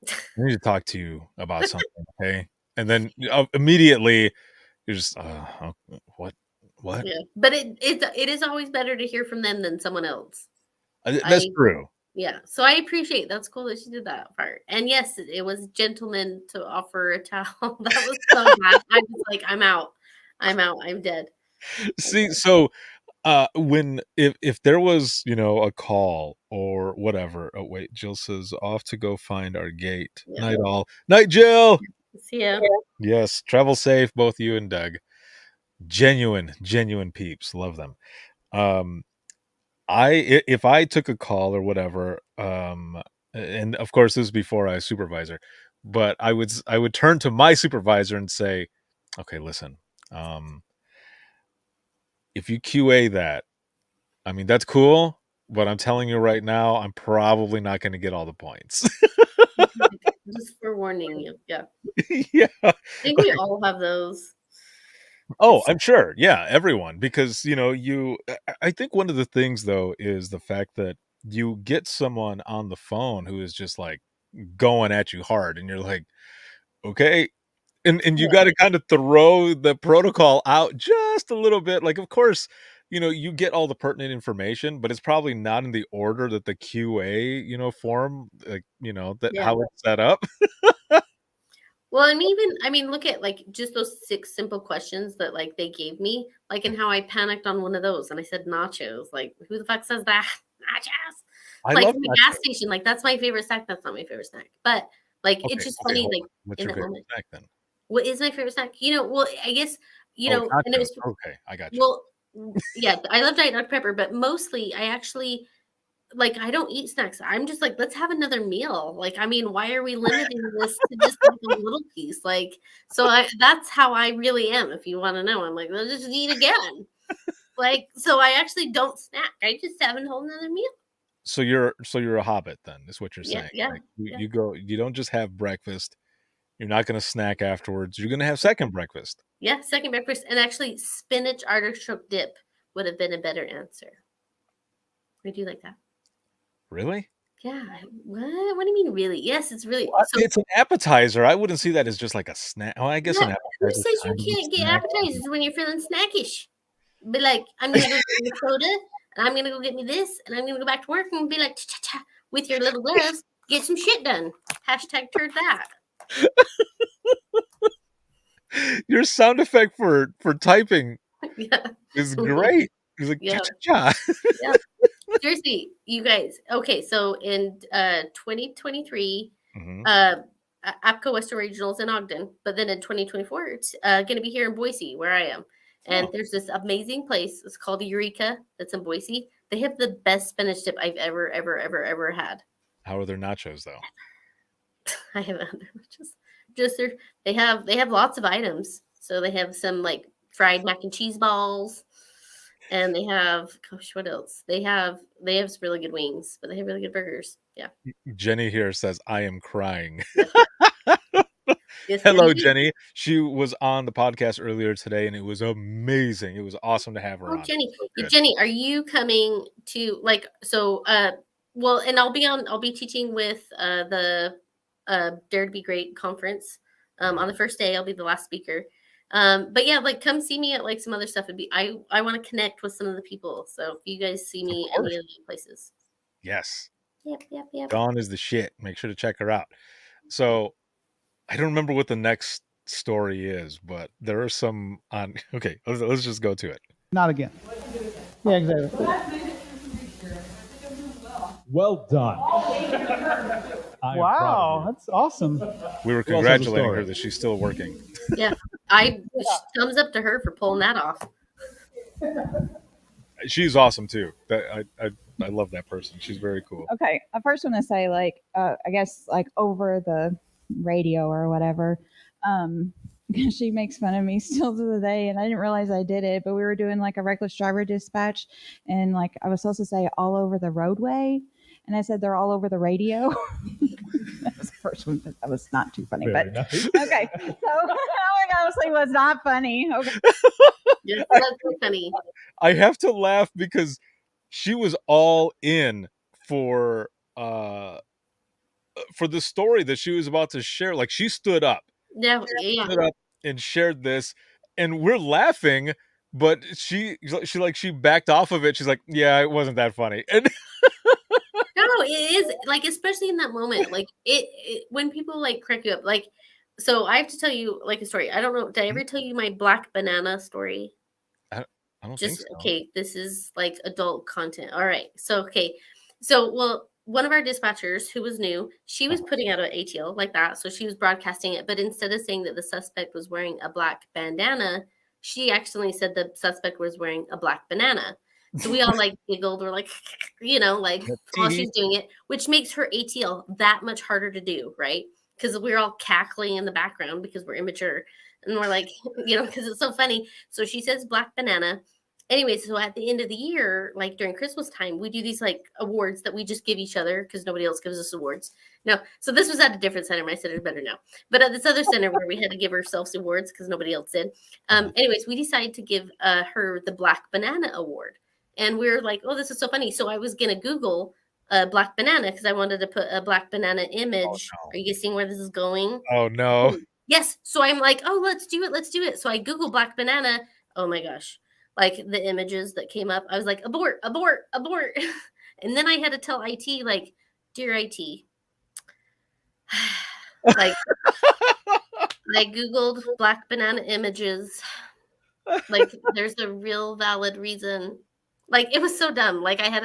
I need to talk to you about something, okay? And then immediately you're just what? Yeah, but it is always better to hear from them than someone else. That's true. Yeah, so I appreciate that's cool that she did that part. And yes, it was gentleman to offer a towel. That was so bad. I was like, I'm out, I'm dead. See, so when if there was a call or whatever. Oh wait, Jill says off to go find our gate. Yeah. Night all. Night, Jill. See ya. Yes, travel safe, both you and Doug. Genuine peeps, love them. If I took a call or whatever, and of course this is before I was supervisor, but I would turn to my supervisor and say, okay, listen, if you QA that, I mean, that's cool, but I'm telling you right now, I'm probably not going to get all the points. Just for warning you. Yeah. Yeah. I think we all have those. Oh, I'm sure. Yeah, everyone. Because, I think one of the things, though, is the fact that you get someone on the phone who is just like going at you hard, and you're like, okay. And you got to kind of throw the protocol out just a little bit. Like, of course, you get all the pertinent information, but it's probably not in the order that the QA, form, like, how it's set up. Well, and even look at like just those 6 simple questions that like they gave me, like, and how I panicked on one of those and I said nachos. Like, who the fuck says that? Nachos. I Like love the nachos. gas station, like that's my favorite snack. That's not my favorite snack, but like it's just funny. hold Like on. What's in your that favorite moment, snack then? what is my favorite snack? Well, I guess and it Nachos. was Okay, I got you. well, yeah, I love Diet Dr Pepper, but mostly I actually. Like, I don't eat snacks. I'm just like, let's have another meal. Like, I mean, why are we limiting this to just like a little piece? Like, so that's how I really am. If you want to know, I'm like, let's just eat again. Like, so I actually don't snack. I just have a whole nother meal. So you're a hobbit then, is what you're saying. Yeah, Like, yeah. you don't just have breakfast. You're not going to snack afterwards. You're going to have second breakfast. Yeah, second breakfast. And actually, spinach artichoke dip would have been a better answer. I do like that. Really? Yeah. What do you mean, really? Yes, it's really. Well, it's an appetizer. I wouldn't see that as just like a snack. Well, I guess an Who appetizer. says you can't get appetizers when you're feeling snackish? Be like, I'm gonna go get me a soda, and I'm gonna go get me this, and I'm gonna go back to work and be like, cha-cha-cha, with your little gloves, get some shit done. Hashtag turd that. Your sound effect for typing Yeah. is great. It's like Yeah. cha-cha-cha. Yeah. Seriously, you guys. Okay, so in 2023, APCO Western Regionals in Ogden, but then in 2024, it's going to be here in Boise, where I am. And there's this amazing place. It's called Eureka. That's in Boise. They have the best spinach dip I've ever had. How are their nachos though? I haven't had their nachos. They have lots of items. So they have some like fried mac and cheese balls. And they have, gosh, what else? They have some really good wings, but they have really good burgers. Yeah. Jenny here says, I am crying. Yes, Hello, Jenny. Jenny. She was on the podcast earlier today, and it was amazing. It was awesome to have her Oh, on. Jenny. So good. Jenny, are you coming to well, and I'll be teaching with the Dare to Be Great conference. On the first day, I'll be the last speaker. But yeah, like come see me at like some other stuff. I want to connect with some of the people. So if you guys see me at any of the places. Yes. Yep. Dawn is the shit. Make sure to check her out. So I don't remember what the next story is, but there are some on. Okay, let's just go to it. Not again. Yeah, exactly. Well done. I am proud Wow, of you. that's awesome. We were Who else has a congratulating her story? that she's still working. Yeah, thumbs up to her for pulling that off. She's awesome too. I love that person. She's very cool. Okay, I first want to say, like, I guess, like, over the radio or whatever, she makes fun of me still to the day, and I didn't realize I did it, but we were doing, like, a reckless driver dispatch, and, like, I was supposed to say all over the roadway, and I said they're all over the radio. That was the first one, but that was not too funny. Very But nice. okay, so that honestly was not funny. Okay. Yeah, that's pretty funny. I have to laugh because she was all in for the story that she was about to share. Like, she stood up and shared this, and we're laughing, but she backed off of it. She's like, yeah, it wasn't that funny. And No, it is, like, especially in that moment, like it when people like crack you up, like, so I have to tell you like a story. I don't know, did I ever tell you my black banana story? I don't Just think so. okay, this is like adult content. All right. So well, one of our dispatchers who was new, she was putting out an ATL like that. So she was broadcasting it, but instead of saying that the suspect was wearing a black bandana, she accidentally said the suspect was wearing a black banana. So we all like giggled. We're like, like while she's doing it, which makes her ATL that much harder to do, right? Because we're all cackling in the background because we're immature. And we're like, because it's so funny. So she says black banana. Anyway, so at the end of the year, like during Christmas time, we do these like awards that we just give each other because nobody else gives us awards. No, so this was at a different center. My center is better now. But at this other center where we had to give ourselves awards because nobody else did. Anyways, we decided to give her the Black Banana Award. And we were like, oh, this is so funny. So I was going to Google black banana because I wanted to put a black banana image. Oh, no. Are you guys seeing where this is going? Oh, no. Yes. So I'm like, oh, let's do it. Let's do it. So I Google black banana. Oh, my gosh. Like the images that came up, I was like, abort, abort, abort. And then I had to tell IT, like, dear IT, like, I Googled black banana images. Like, there's a real valid reason. Like, it was so dumb. Like, I had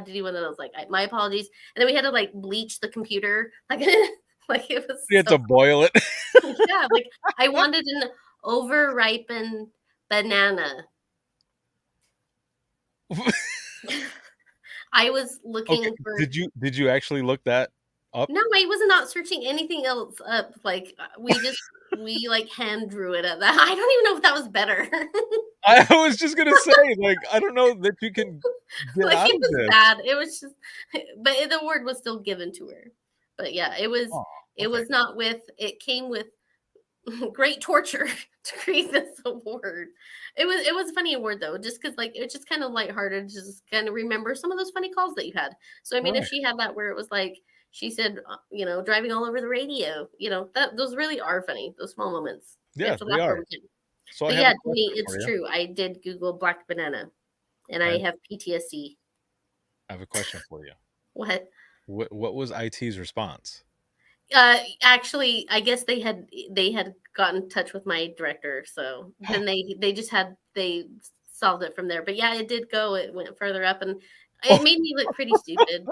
to do one of those, like, my apologies. And then we had to, like, bleach the computer. Like, like it was. You had to boil it. Yeah, like, I wanted an over-ripened banana. I was looking for. Did you actually look that up? No, I was not searching anything else up. Like we like hand drew it at that. I don't even know if that was better. I was just gonna say, like, I don't know that you can get like out it of was this. bad. It was just, but the award was still given to her. But yeah, it was. Oh, okay. It was not with. It came with great torture to create this award. It was a funny award though, just because like it's just kind of lighthearted, just kind of remember some of those funny calls that you had. So I mean, if she had that where it was like she said, driving all over the radio, that those really are funny, those small moments. Yeah, they are. So but yeah, it's true. I did Google black banana, and I have PTSD. I have a question for you. What? What was IT's response? Actually, I guess they had gotten in touch with my director, so then they solved it from there. But yeah, it did go. It went further up, and it made me look pretty stupid,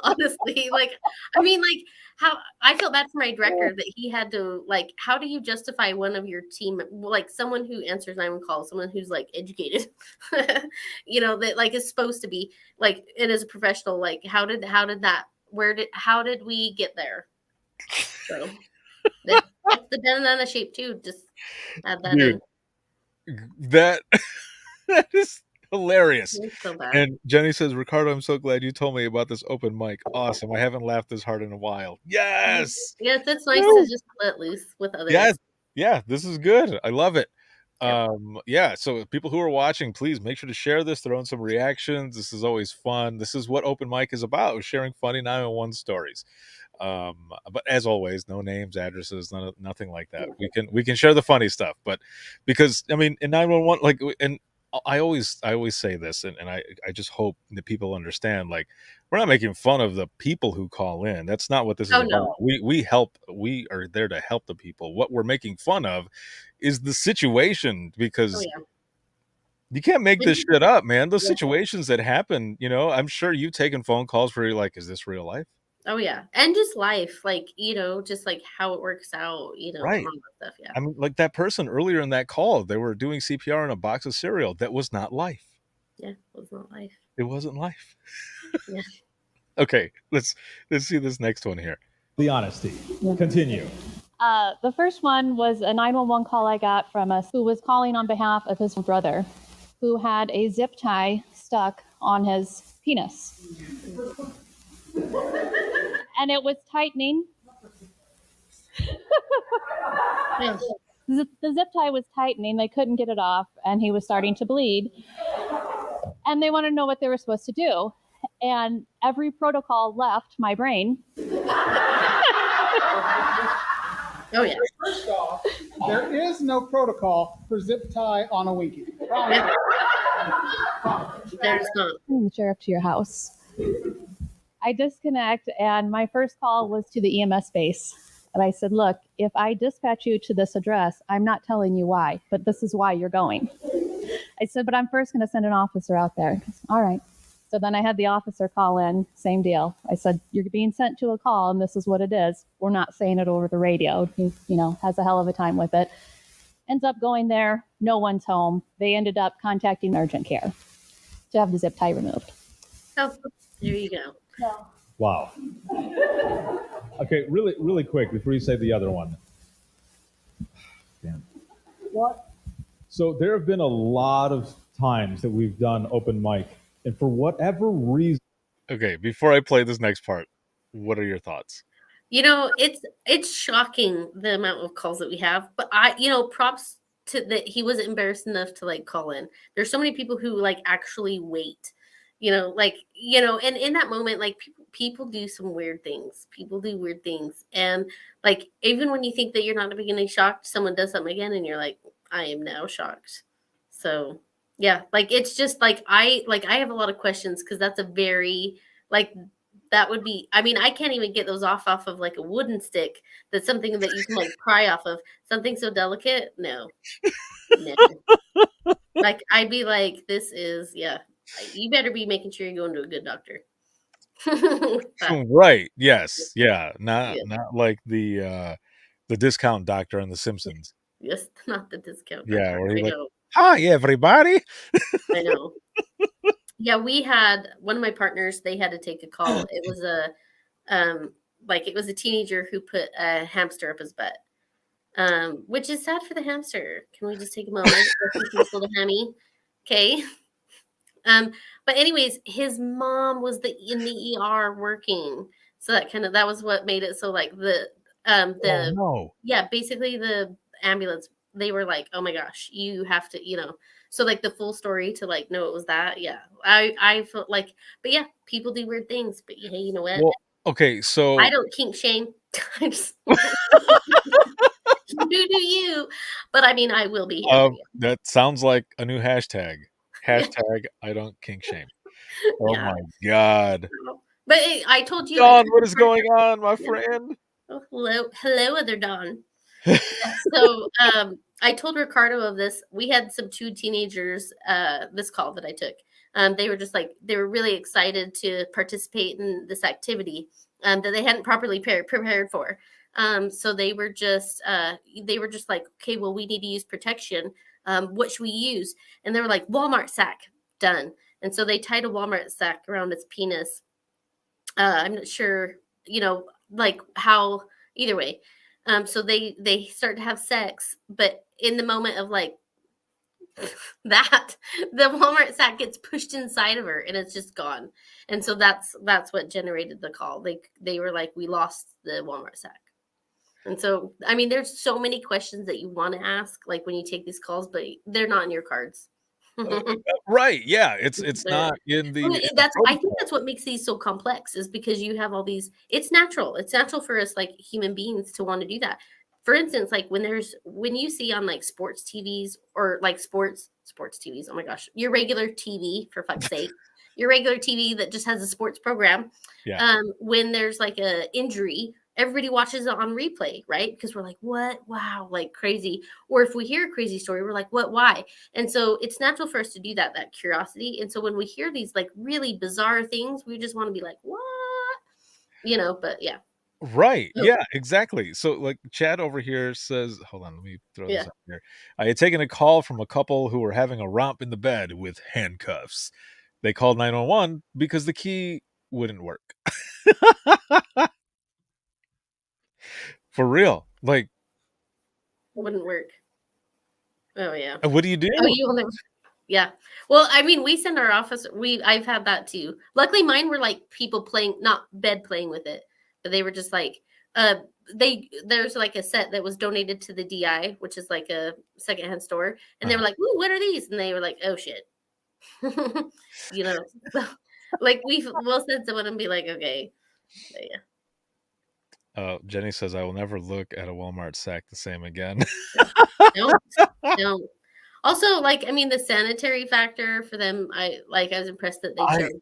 honestly. Like, I mean, like how I felt bad for my director that he had to like. How do you justify one of your team, like someone who answers 911 calls, someone who's like educated, that like is supposed to be like, and as a professional, like how did we get there? So that's the banana shape too. Just add that in. That is hilarious. So bad. And Jenny says, Ricardo, I'm so glad you told me about this open mic. Awesome. I haven't laughed this hard in a while. Yes. Yes, it's nice to just let loose with others. Yes. Yeah, this is good. I love it. So people who are watching, please make sure to share this, throw in some reactions. This is always fun. This is what open mic is about, sharing funny 911 stories. But as always, no names, addresses, nothing like that. We can share the funny stuff, but because I mean in 911, like, and I always say this, and I just hope that people understand, like, we're not making fun of the people who call in. That's not what this is Oh, about. no. We are there to help the people. What we're making fun of is the situation, Oh, because yeah. you can't make When this you shit up, man. Those Yeah. situations that happen, I'm sure you've taken phone calls where you're like, "Is this real life?" Oh, yeah, and just life, like, just, like, how it works out, and all Right. that stuff, yeah. I mean, like that person earlier in that call, they were doing CPR on a box of cereal. That was not life. Yeah, it was not life. It wasn't life. Yeah. Okay, let's see this next one here. The honesty. Continue. The first one was a 911 call I got from us who was calling on behalf of his brother who had a zip tie stuck on his penis. And it was tightening. The zip tie was tightening. They couldn't get it off, and he was starting to bleed. And they wanted to know what they were supposed to do. And every protocol left my brain. Oh, yeah. First off, there is no protocol for zip tie on a Winky. There's not. Bring the sheriff to your house. I disconnect, and my first call was to the EMS base. And I said, look, if I dispatch you to this address, I'm not telling you why, but this is why you're going. I said, but I'm first going to send an officer out there. All right. So then I had the officer call in, same deal. I said, you're being sent to a call, and this is what it is. We're not saying it over the radio. He, has a hell of a time with it. Ends up going there. No one's home. They ended up contacting urgent care to have the zip tie removed. Oh, there you go. Wow. Okay, really quick before you say the other one. Damn. What? So there have been a lot of times that we've done open mic, and for whatever reason. Okay, before I play this next part, what are your thoughts? It's shocking the amount of calls that we have, but props to that he was embarrassed enough to like call in. There's so many people who like actually wait, and in that moment, like people do some weird things. People do weird things, and like even when you think that you're not beginning shocked, someone does something again, and you're like, I am now shocked. So yeah, like it's just like I have a lot of questions because that's a very like. That would be, I mean, I can't even get those off of like a wooden stick. That's something that you can like pry off of. Something so delicate. No. Like, I'd be like, this is, yeah, you better be making sure you're going to a good doctor. Right. Yes. Yeah. Not like the discount doctor on The Simpsons. Yes. Not the discount Yeah. doctor. Where I he's like, know. hi, everybody. I know. Yeah, we had one of my partners, they had to take a call. It was it was a teenager who put a hamster up his butt. Which is sad for the hamster. Can we just take a moment? The hammy. Okay. But anyways, his mom was in the ER working. So that was what made it so like yeah, basically the ambulance, they were like, oh my gosh, you have to, so like the full story to like know it was that. Yeah. I felt like, but yeah, people do weird things, but hey, you know what? Well, okay, so I don't kink shame. I just do you, but I mean, I will be here. That sounds like a new hashtag. Hashtag I don't kink shame. Oh Yeah. my God. But I told you. Don, what is going on, my friend? Oh, hello, other Don. So I told Ricardo of this. We had two teenagers, this call that I took. They were just like, they were really excited to participate in this activity that they hadn't properly prepared for. So they were just like, okay, well, we need to use protection. What should we use? And they were like, Walmart sack, done. And so they tied a Walmart sack around its penis. I'm not sure, like how, either way. So they start to have sex, but in the moment of like that, the Walmart sack gets pushed inside of her and it's just gone. And so that's what generated the call. They were like, we lost the Walmart sack. And so, I mean, there's so many questions that you want to ask, like when you take these calls, but they're not in your cards. Right. Yeah. It's not in the. I think that's what makes these so complex is because you have all these. It's natural. It's natural for us like human beings to want to do that. for instance, like when you see on like sports TVs or like sports TVs, oh my gosh, your regular TV, for fuck's sake, your regular TV that just has a sports program. Yeah. When there's like a injury, everybody watches it on replay, right? Because we're like, what? Wow, like crazy. Or if we hear a crazy story, we're like, what? Why? And so it's natural for us to do that curiosity. And so when we hear these like really bizarre things, we just want to be like, what? You know, but yeah. Right. Yeah, exactly. So like Chad over here says, hold on, let me throw this Yeah. up here. I had taken a call from a couple who were having a romp in the bed with handcuffs. They called 911 because the key wouldn't work. For real. Like, Wouldn't work. Oh yeah. what do you do? Oh, you will never. Yeah. Well, I mean, we send our officer. I've had that too. Luckily, mine were like people playing, not bed playing with it, but they were just like, there's like a set that was donated to the DI, which is like a secondhand store, and they were like, "Ooh, what are these?" And they were like, "Oh shit," you know. So, like we'll send someone and be like, "Okay, so, yeah." Jenny says, I will never look at a Walmart sack the same again. Don't. Also, like, I mean, the sanitary factor for them, I was impressed that they chose.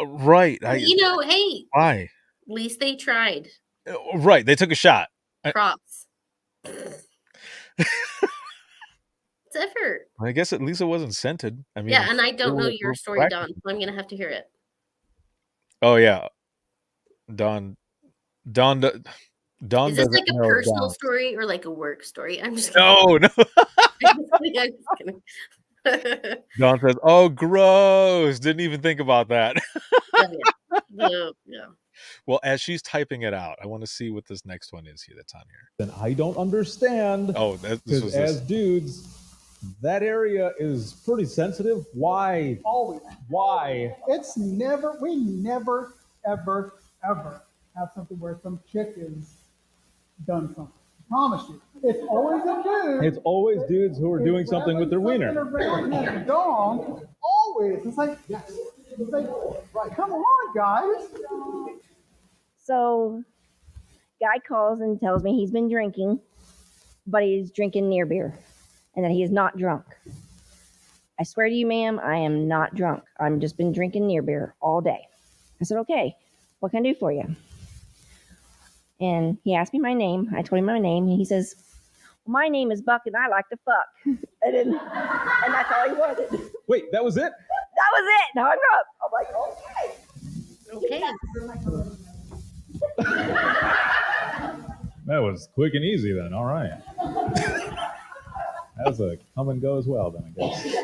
Right. You know, hey, why? at least they tried. Right. They took a shot. Props. It's effort. I guess at least it wasn't scented. I mean, Yeah, and I don't know your story, Don, practical. so I'm going to have to hear it. Oh, yeah. Don. Is this like a personal story or like a work story? I'm just kidding. No. I'm just kidding. Don says, oh, gross. Didn't even think about that. Yeah. Well, as she's typing it out, I want to see what this next one is here that's on here. Then I don't understand. Oh, this was as dudes, that area is pretty sensitive. Why? Always. Why? We never, ever, ever have something where some chick is done something. I promise you. It's always a dude. It's always dudes who are doing something with their wiener. Dong, always. It's like, yes. It's like, come on, guys. So, guy calls and tells me he's been drinking, but he's drinking near beer, and that he is not drunk. I swear to you, ma'am, I am not drunk. I've just been drinking near beer all day. I said, okay, what can I do for you? And he asked me my name. I told him my name, and he says, well, my name is Buck, and I like to fuck. And that's all he wanted. Wait, that was it? That was it. Hung up. I'm like, okay. That was quick and easy then. All right. That was a come and go as well then, I guess.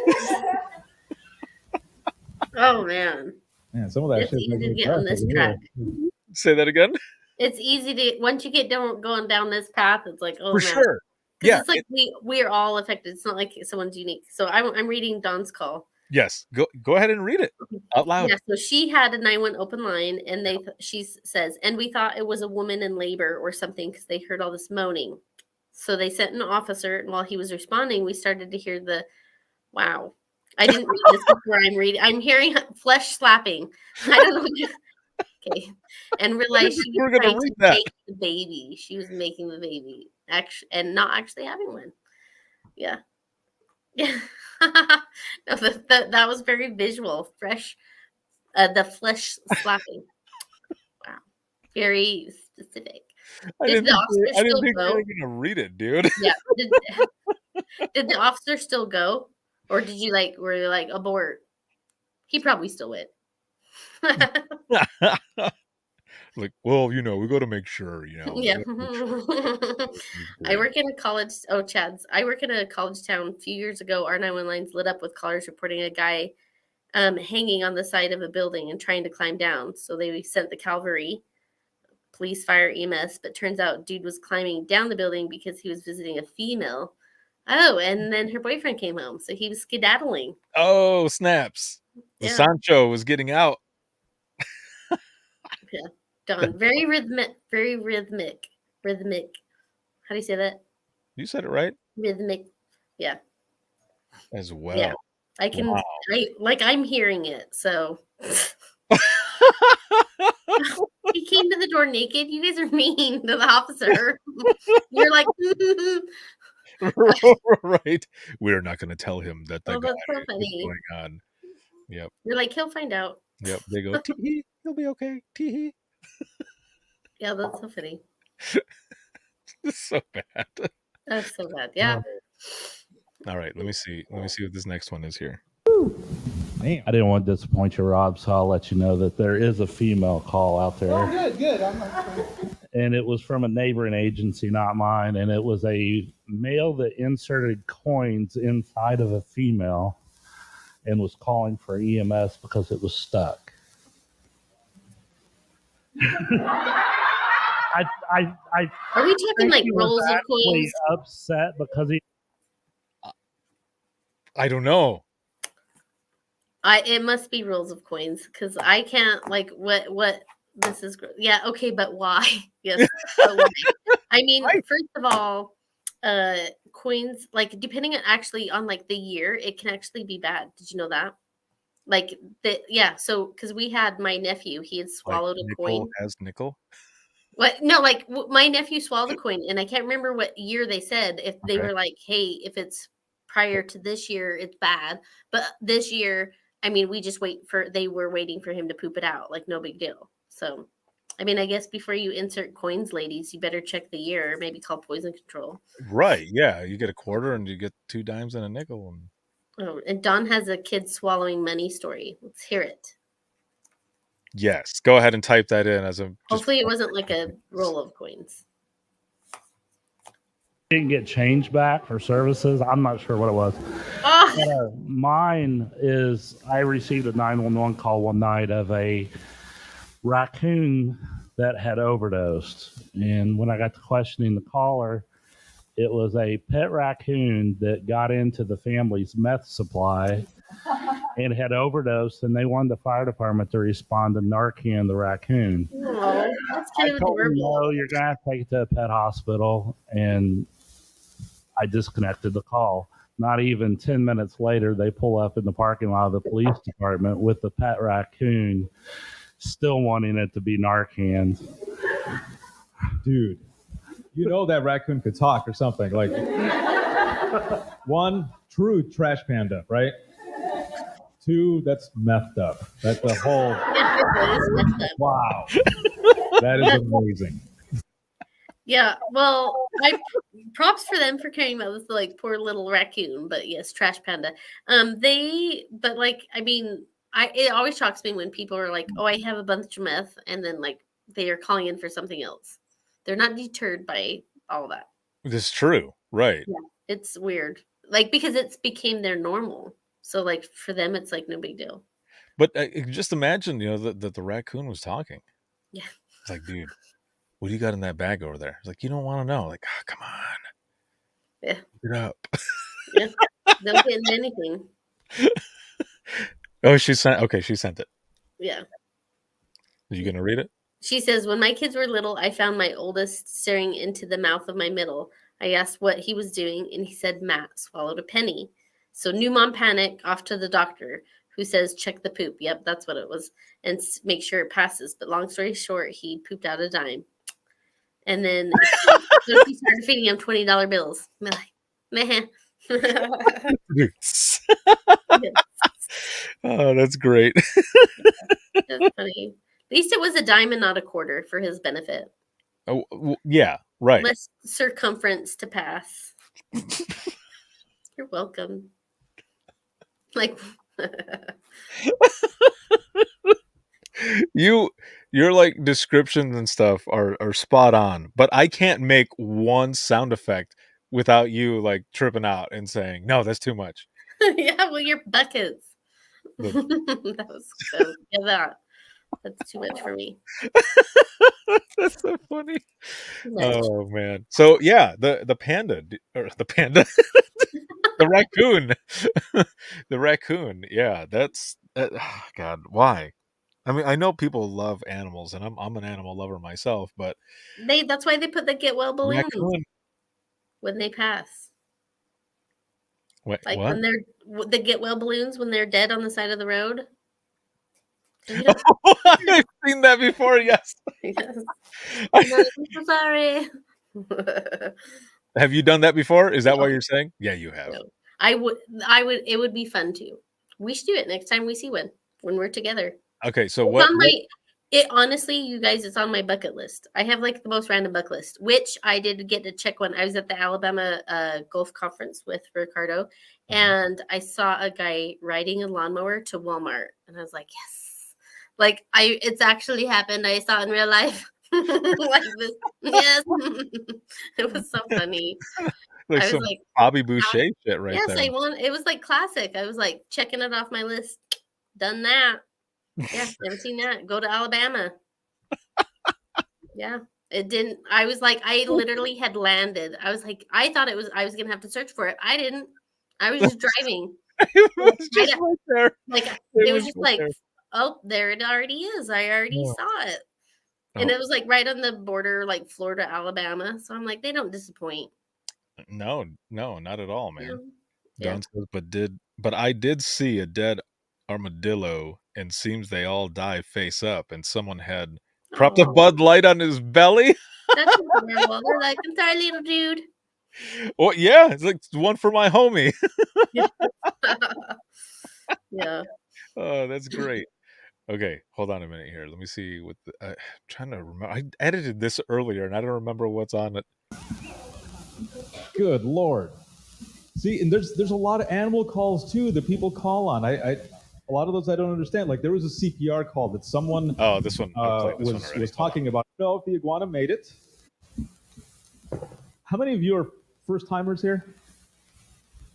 Oh, man. Man, some of that It's shit easy makes to me get on this track. Say that again? It's easy to, once you get going down this path, it's like, oh, For man. sure. Because Yeah. it's like we are all affected. It's not like someone's unique. So I'm reading Dawn's call. Yes. Go ahead and read it out loud. Yeah, so she had a 911 open line, and she says, and we thought it was a woman in labor or something because they heard all this moaning. So they sent an officer, and while he was responding, we started to hear the, wow. I didn't read this before I'm reading. I'm hearing flesh slapping. I don't know. Okay. And realized she was trying to make the baby. She was making the baby, and not actually having one. Yeah. Yeah. No, that was very visual. Fresh, the flesh slapping. Wow. Very specific. I Did didn't the officer think still you go? were going to read it, dude. Yeah. Did the officer still go? Or did you were you like, abort? He probably still went. Like, well, we got to make sure, Yeah. I work in a college. Oh, Chad's. I work in a college town. A few years ago, our 911 lines lit up with callers reporting a guy hanging on the side of a building and trying to climb down. So they sent the cavalry, police, fire, EMS. But turns out, dude was climbing down the building because he was visiting a female. Oh, and then her boyfriend came home, so he was skedaddling. Oh, snaps. The Yeah. Sancho was getting out. Yeah. Done. Very rhythmic. Very rhythmic. Rhythmic. How do you say that? You said it right. Rhythmic. Yeah. As well. Yeah. I can. Wow. I'm hearing it. So. He came to the door naked. You guys are mean to the officer. You're like, Right. We're not going to tell him that oh, that guy that's so is funny. going on. Yep. You're like, he'll find out. Yep. They go, tee he'll be okay. Tee Yeah, that's so funny. It's so bad. That's so bad. Yeah. All right. Let me see. Let me see what this next one is here. I didn't want to disappoint you, Rob, so I'll let you know that there is a female call out there. Oh, good. I'm like, And it was from a neighboring agency, not mine. And it was a male that inserted coins inside of a female and was calling for EMS because it was stuck. Are we talking like he rolls was of actually coins? upset because he. I don't know. It must be rolls of coins because I can't like what this is. Yeah, okay, but why? Yes, but why? I mean, first of all, coins like depending on actually on like the year, it can actually be bad. Did you know that? Like yeah. So because we had my nephew, he had swallowed a nickel coin. has nickel. What? No, like my nephew swallowed a coin, and I can't remember what year they said. If they were like, "Hey, if it's prior to this year, it's bad," but this year, I mean, we just they were waiting for him to poop it out, like no big deal. So, I mean, I guess before you insert coins, ladies, you better check the year. Maybe call poison control. Right. Yeah. You get a quarter and you get 2 dimes and a nickel. Oh, and Don has a kid swallowing money story. Let's hear it. Yes. Go ahead and type that in as a. Hopefully, it wasn't like a roll of coins. Didn't get change back for services. I'm not sure what it was. Oh. Mine is I received a 911 call one night of a raccoon that had overdosed. And when I got to questioning the caller, it was a pet raccoon that got into the family's meth supply and had overdosed, and they wanted the fire department to respond to Narcan the raccoon. Oh, that's kind of adorable. No, you're going to have to take it to a pet hospital, and I disconnected the call. Not even 10 minutes later, they pull up in the parking lot of the police department with the pet raccoon, still wanting it to be Narcan. Dude, you know that raccoon could talk or something. Like, one, true trash panda, right? 2, that's messed up. That's a whole... Wow. That is amazing. Yeah, well, props for them for caring about this like poor little raccoon, but yes, trash panda. But like, I mean, it always shocks me when people are like, "Oh, I have a bunch of meth," and then like they are calling in for something else. They're not deterred by all that. It's true, right? Yeah, it's weird, like because it's became their normal. So like for them, it's like no big deal. But just imagine, you know, that the raccoon was talking. Yeah, it's like, dude, what do you got in that bag over there? It's like, you don't want to know. Like, oh, come on. Yeah. Get up. Yeah. Don't get into anything. Oh, she sent it. Yeah. Are you going to read it? She says, when my kids were little, I found my oldest staring into the mouth of my middle. I asked what he was doing, and he said Matt swallowed a penny. So new mom panic, off to the doctor, who says, check the poop. Yep, that's what it was. And make sure it passes. But long story short, he pooped out a dime. And then he started feeding him $20 bills. I'm like, Oh, that's great. That's funny. At least it was a dime and not a quarter for his benefit. Oh, yeah, right. Less circumference to pass. You're welcome. Like your like descriptions and stuff are spot on, but I can't make one sound effect without you like tripping out and saying, no, that's too much. Yeah, well, your buckets. That was that's too much for me. That's so funny. Oh man. So yeah, the panda the raccoon. The raccoon. Yeah, that's God, why? I mean, I know people love animals, and I'm an animal lover myself, but that's why they put the get well balloons raccoon. When they pass. Wait, like what? when the get well balloons when they're dead on the side of the road. I've seen that before. Yes. Yes. I'm so sorry. Have you done that before? Is that No. what you're saying? Yeah, you have. No. I would. It would be fun too. We should do it next time we see one when we're together. Okay, so It's what? on it honestly, you guys, it's on my bucket list. I have like the most random bucket list, which I did get to check one. I was at the Alabama Golf Conference with Ricardo, and I saw a guy riding a lawnmower to Walmart, and I was like, yes, like it's actually happened. I saw it in real life. Like this, yes, it was so funny. Like I was some like, Bobby Boucher shit right yes, there. I won. It was like classic. I was like checking it off my list. Done that. Yeah, never seen that. Go to Alabama. Yeah, it didn't. I was like, I literally had landed. I was like, I thought I was gonna have to search for it. I didn't. I was just driving. It was just right there. Like It it was was just right like, there. oh, there it already is. I already Yeah. saw it, and Oh. it was like right on the border, like Florida, Alabama. So I'm like, they don't disappoint. No, not at all, man. Yeah. Don says, but I did see a dead armadillo, and seems they all die face up, and someone had propped a Oh. Bud Light on his belly. That's adorable. They're like, I'm sorry, little dude. Well, yeah, it's like one for my homie. Yeah. Oh, that's great. Okay, hold on a minute here. Let me see what I'm trying to remember. I edited this earlier, and I don't remember what's on it. Good Lord. See, and there's a lot of animal calls too that people call on. A lot of those I don't understand. Like there was a CPR call that someone Oh, this one. I've played this one was already. talking about. I don't know if the iguana made it. How many of you are first timers here?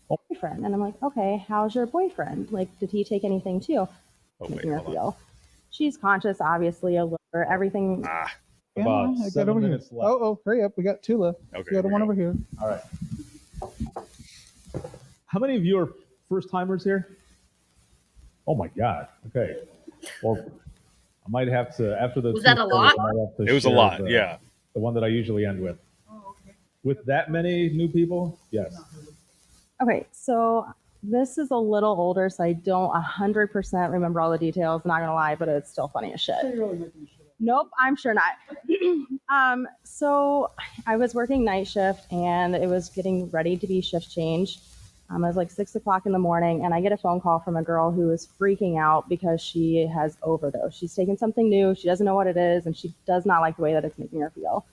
Boyfriend, and I'm like, okay, how's your boyfriend? Like, did he take anything too? Making her feel. She's conscious, obviously, alert, everything. About I got 7 over here. minutes left. Oh, hurry up. We got two left. Okay, We got here one we go. over here. All right. How many of you are first timers here? Oh my God. Okay. Well, I might have to after the. Was that a two lot? I might have to It was a share lot, the- yeah. The one that I usually end with. With that many new people, yes. Okay, so this is a little older, so I don't 100% remember all the details. Not gonna lie, but it's still funny as shit. Nope, I'm sure not. So I was working night shift, and it was getting ready to be shift change. It was like 6 o'clock in the morning, and I get a phone call from a girl who is freaking out because she has overdosed. She's taken something new, she doesn't know what it is, and she does not like the way that it's making her feel.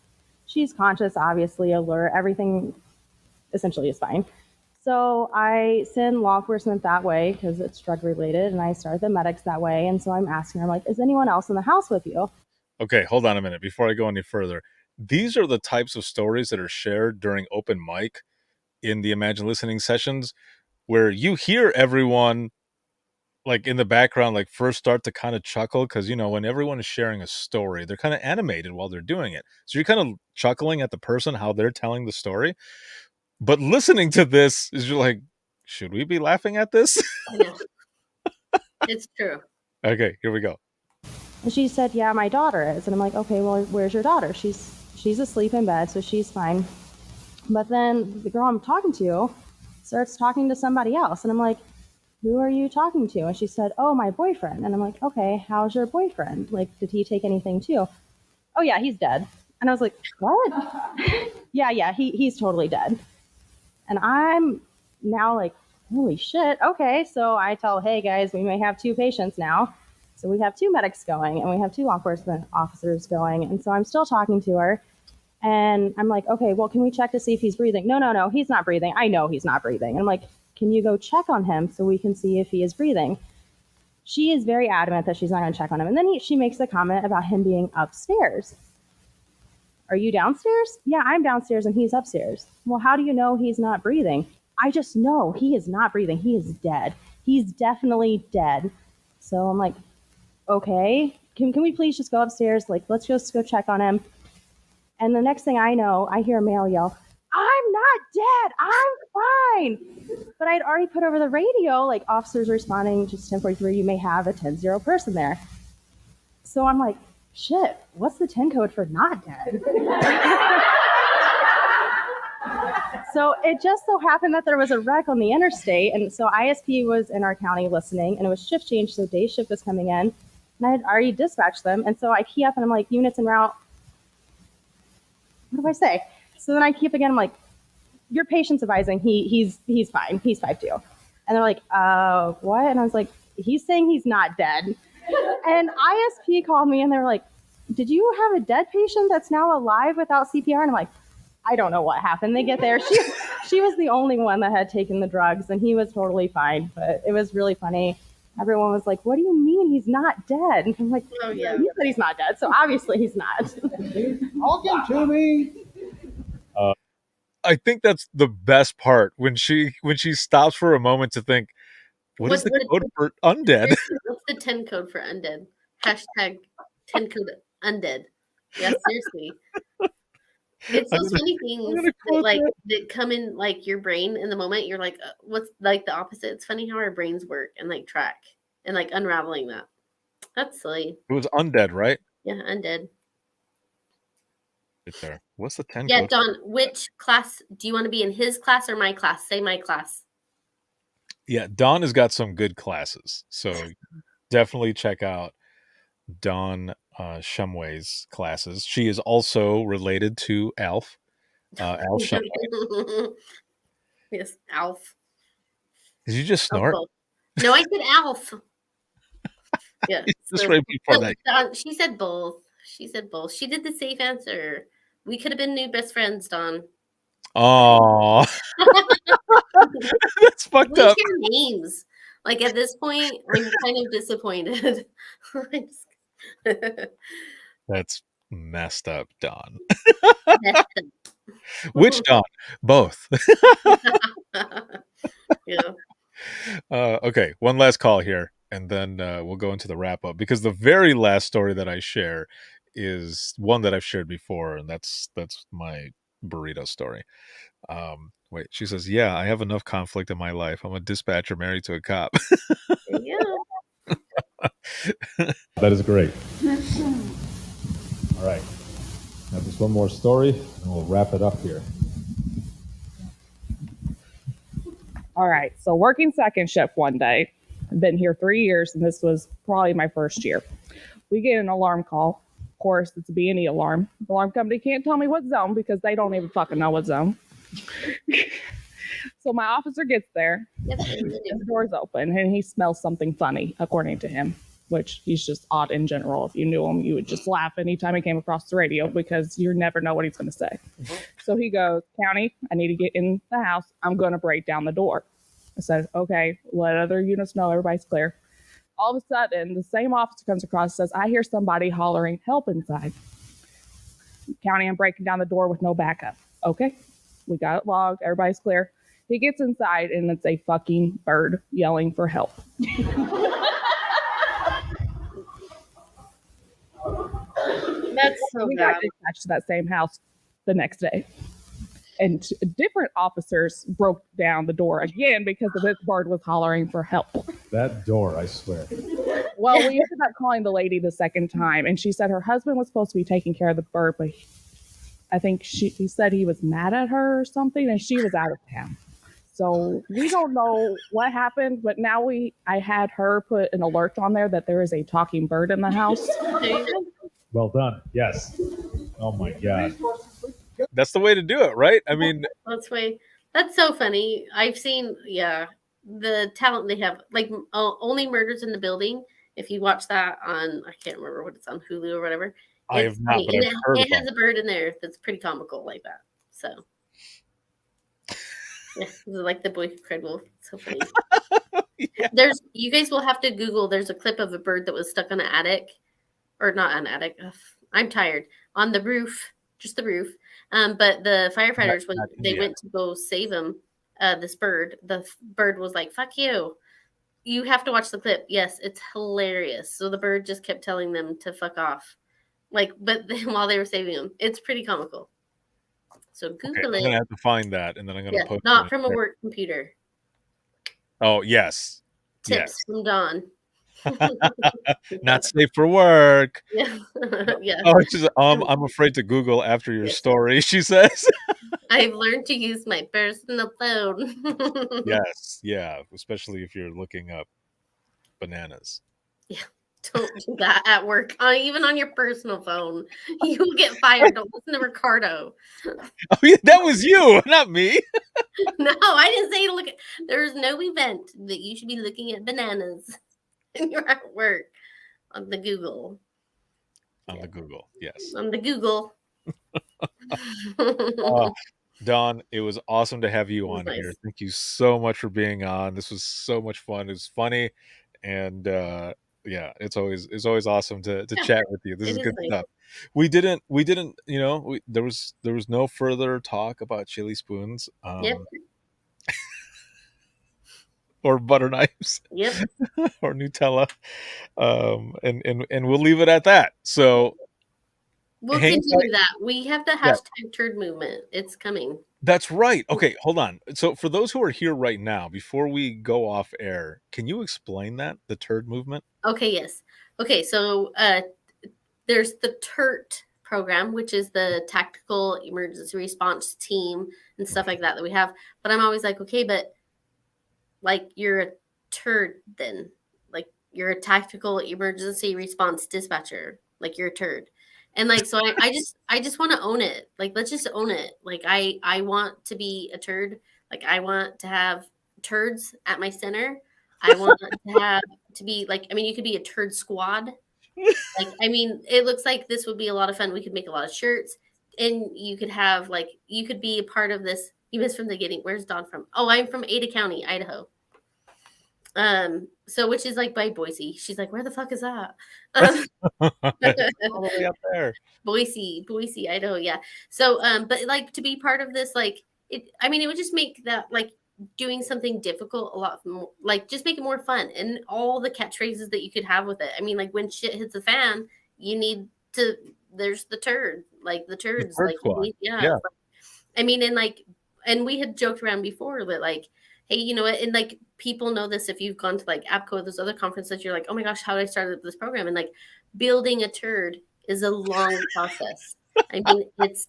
She's conscious, obviously, alert, everything essentially is fine. So I send law enforcement that way because it's drug related, and I start the medics that way. And so I'm asking her, I'm like, is anyone else in the house with you? Okay, hold on a minute before I go any further. These are the types of stories that are shared during open mic in the Imagine Listening sessions, where you hear everyone like in the background, like first start to kind of chuckle because when everyone is sharing a story, they're kind of animated while they're doing it. So you're kind of chuckling at the person how they're telling the story. But listening to this is you're like, should we be laughing at this? Yeah. It's true. Okay, here we go. And she said, yeah, my daughter is. And I'm like, okay, well, where's your daughter? She's asleep in bed, so she's fine. But then the girl I'm talking to starts talking to somebody else. And I'm like, who are you talking to? And she said, oh, my boyfriend. And I'm like, okay, how's your boyfriend? Like, did he take anything too? Oh, yeah, he's dead. And I was like, what? yeah, he's totally dead. And I'm now like, holy shit. Okay, so I tell, hey, guys, we may have 2 patients now. So we have 2 medics going, and we have 2 law enforcement officers going. And so I'm still talking to her. And I'm like, okay, well, can we check to see if he's breathing? No, he's not breathing. I know he's not breathing. And I'm like, can you go check on him so we can see if he is breathing? She is very adamant that she's not going to check on him. And then she makes the comment about him being upstairs. Are you downstairs? Yeah, I'm downstairs and he's upstairs. Well, how do you know he's not breathing? I just know he is not breathing. He is dead. He's definitely dead. So I'm like, okay, can we please just go upstairs? Like, let's just go check on him. And the next thing I know, I hear a male yell, I'm not dead. I'm fine. But I'd already put over the radio, like, officers responding, just 1043, you may have a 10-0 person there. So I'm like, shit, what's the 10 code for not dead? So it just so happened that there was a wreck on the interstate. And so ISP was in our county listening, and it was shift change. So day shift was coming in. and I had already dispatched them. And so I key up and I'm like, units en route. What do I say? So then I key up again. I'm like, your patient's advising he's fine. He's 5'2". And they're like, what? And I was like, he's saying he's not dead. And ISP called me and they were like, did you have a dead patient that's now alive without CPR? And I'm like, I don't know what happened. They get there. She was the only one that had taken the drugs and he was totally fine. But it was really funny. Everyone was like, what do you mean he's not dead? And I'm like, oh, yeah. You said he's not dead, so obviously he's not. Talking to me. I think that's the best part when she stops for a moment to think, what is the code for undead? What's the 10 code for undead? Hashtag 10 code undead. Yeah, seriously. It's those funny things that come in like your brain in the moment. You're like, what's like the opposite? It's funny how our brains work and like track and like unraveling that. That's silly. It was undead, right? Yeah, undead. Right there. What's the 10 Yeah, code? Don, which class do you want to be in? His class or my class? Say my class. Yeah, Dawn has got some good classes. So definitely check out Dawn Shumway's classes. She is also related to Alf. Alf Shumway. Yes, Alf. Did you just snort? No, I said Alf. Yeah. Just right before that. She said both. She said both. She did the safe answer. We could have been new best friends, Dawn. Oh, that's fucked up. Your names. Like at this point, I'm kind of disappointed. That's messed up, Dawn. Which Dawn? Both. Yeah. Okay, one last call here, and then we'll go into the wrap up because the very last story that I share is one that I've shared before, and that's my burrito story. Wait, she says, yeah, I have enough conflict in my life. I'm a dispatcher married to a cop. Yeah. That is great. All right. Now just one more story, and we'll wrap it up here. All right. So working second shift one day. I've been here 3 years, and this was probably my first year. We get an alarm call. Of course, it's a B&E alarm. The alarm company can't tell me what zone because they don't even fucking know what zone. So my officer gets there. The door's open, and he smells something funny, according to him, which he's just odd in general. If you knew him, you would just laugh anytime he came across the radio because you never know what he's going to say. So he goes, County, I need to get in the house. I'm going to break down the door. I said, okay, let other units know everybody's clear. All of a sudden, the same officer comes across and says, I hear somebody hollering help inside. County, I'm breaking down the door with no backup. Okay, we got it logged. Everybody's clear. He gets inside, and it's a fucking bird yelling for help. That's so we bad. got dispatched to that same house the next day. And different officers broke down the door again because this bird was hollering for help. That door, I swear. Well, we ended up calling the lady the second time, and she said her husband was supposed to be taking care of the bird, but I think he said he was mad at her or something, and she was out of town. So we don't know what happened, but now I had her put an alert on there that there is a talking bird in the house. Well done. Yes. Oh my God. That's the way to do it, right? I mean, that's so funny. I've seen, the talent they have, like Only Murders in the Building. If you watch that on, I can't remember what it's on, Hulu or whatever. I have not, but I've heard it has a bird in there that's pretty comical like that. So, yeah, like the boy who cried wolf. It's so funny. You guys will have to Google. There's a clip of a bird that was stuck on an attic, or not an attic. Ugh, I'm tired. On the roof, just the roof. But the firefighters, when they went to go save him, this bird, the bird was like, "Fuck you." You have to watch the clip. Yes, it's hilarious. So the bird just kept telling them to fuck off. But while they were saving him, it's pretty comical. So Google it. I'm gonna have to find that, and then I'm gonna post. Not from a work computer. Oh yes. Tips from Dawn. Not safe for work. Yeah. Yeah. Oh, she's, I'm afraid to Google after your story. She says. I've learned to use my personal phone. Yes. Yeah. Especially if you're looking up bananas. Yeah. Don't do that at work. Even on your personal phone, you will get fired. Don't listen to Ricardo. Oh, yeah, that was you, not me. No, I didn't say to look at. There's no event that you should be looking at bananas when you're at work on the Google. On the Google, yes. On the Google. Dawn, it was awesome to have you on nice. here. Thank you so much for being on. This was so much fun. It was funny, and yeah, it's always awesome to chat with you. This is good stuff. We didn't, there was no further talk about chili spoons. Yep. Or butter knives. Yep. Or Nutella. And we'll leave it at that. So we'll continue that. We have the hashtag turd movement. It's coming. That's right. Okay, hold on. So for those who are here right now, before we go off air, can you explain that, the turd movement? Okay, yes. Okay, so there's the TERT program, which is the Tactical Emergency Response Team and stuff like that we have. But I'm always like, okay, but like you're a turd then. Like you're a Tactical Emergency Response Dispatcher. Like you're a turd. And like, so I just want to own it. Like, let's just own it. Like I want to be a turd. Like I want to have turds at my center. I want to be like, I mean, you could be a turd squad. Like, I mean, it looks like this would be a lot of fun. We could make a lot of shirts, and you could have like, you could be a part of this. You missed from the beginning. Where's Dawn from? Oh, I'm from Ada County, Idaho. So which is like by Boise. She's like, where the fuck is that? All the way up there. Boise, Idaho. Yeah. So, but like to be part of this, like it would just make that like doing something difficult a lot more, like just make it more fun, and all the catchphrases that you could have with it. I mean, like when shit hits the fan, you need to. There's the turd, like the turds, the like yeah. I mean, and we had joked around before that like, hey, you know what? And like people know this if you've gone to like APCO, those other conferences, you're like, oh my gosh, how did I start this program? And like building a turd is a long process. I mean, it's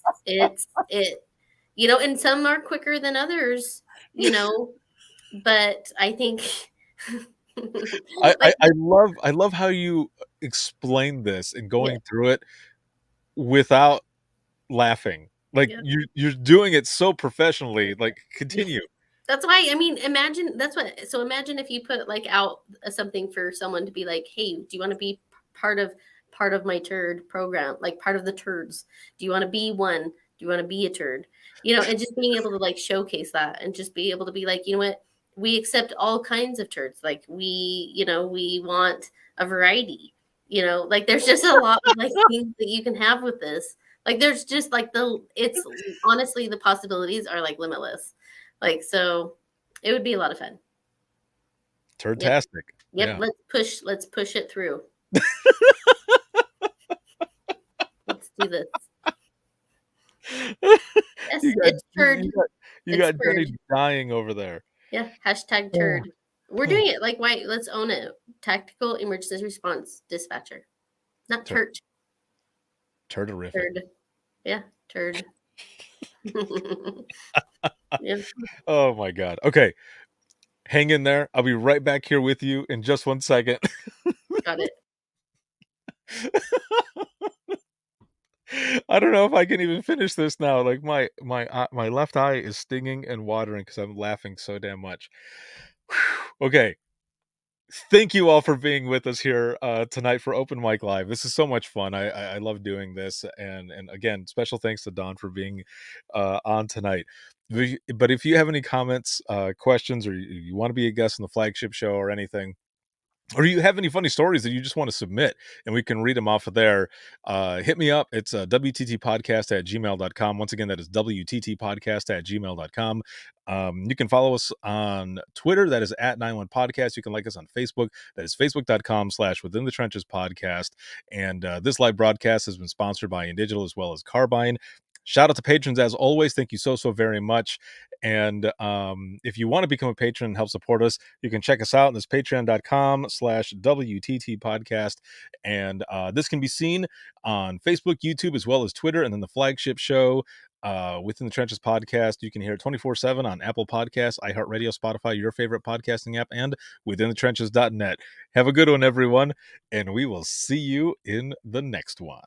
and some are quicker than others, but I think I love how you explain this and going through it without laughing. Like you're doing it so professionally. Like continue. That's why, I mean, imagine if you put like out something for someone to be like, hey, do you want to be part of my turd program? Like part of the turds. Do you want to be one? Do you want to be a turd? And just being able to like showcase that and just be able to be like, you know what? We accept all kinds of turds. Like we want a variety, like there's just a lot of like things that you can have with this. Like there's just like it's honestly, the possibilities are like limitless. Like, so it would be a lot of fun. Turdtastic. Yep. Yeah. Let's push it through. Let's do this. Yes, it's turd. You got Jenny dying over there. Yeah. Hashtag turd. We're doing it. Like, why? Let's own it. Tactical Emergency Response Dispatcher. Not turd. Turderific. Turd. Yeah. Turd. Yeah. Oh my God. Okay. Hang in there. I'll be right back here with you in just 1 second. Got it. I don't know if I can even finish this now. Like my left eye is stinging and watering because I'm laughing so damn much. Okay. Thank you all for being with us here tonight for Open Mic Live. This is so much fun. I love doing this. And again, special thanks to Dawn for being on tonight. But if you have any comments, questions, or you want to be a guest on the flagship show or anything, or you have any funny stories that you just want to submit and we can read them off of there, hit me up. It's wttpodcast@gmail.com. Once again, that is wttpodcast@gmail.com. You can follow us on Twitter. That is @91podcast. You can like us on Facebook. That is facebook.com/Within the Trenches podcast. And this live broadcast has been sponsored by InDigital as well as Carbine. Shout out to patrons as always. Thank you so very much. And if you want to become a patron and help support us, you can check us out on this patreon.com/WTT podcast. And this can be seen on Facebook, YouTube, as well as Twitter. And then the flagship show Within the Trenches podcast. You can hear it 24/7 on Apple Podcasts, iHeartRadio, Spotify, your favorite podcasting app, and withinthetrenches.net. Have a good one, everyone, and we will see you in the next one.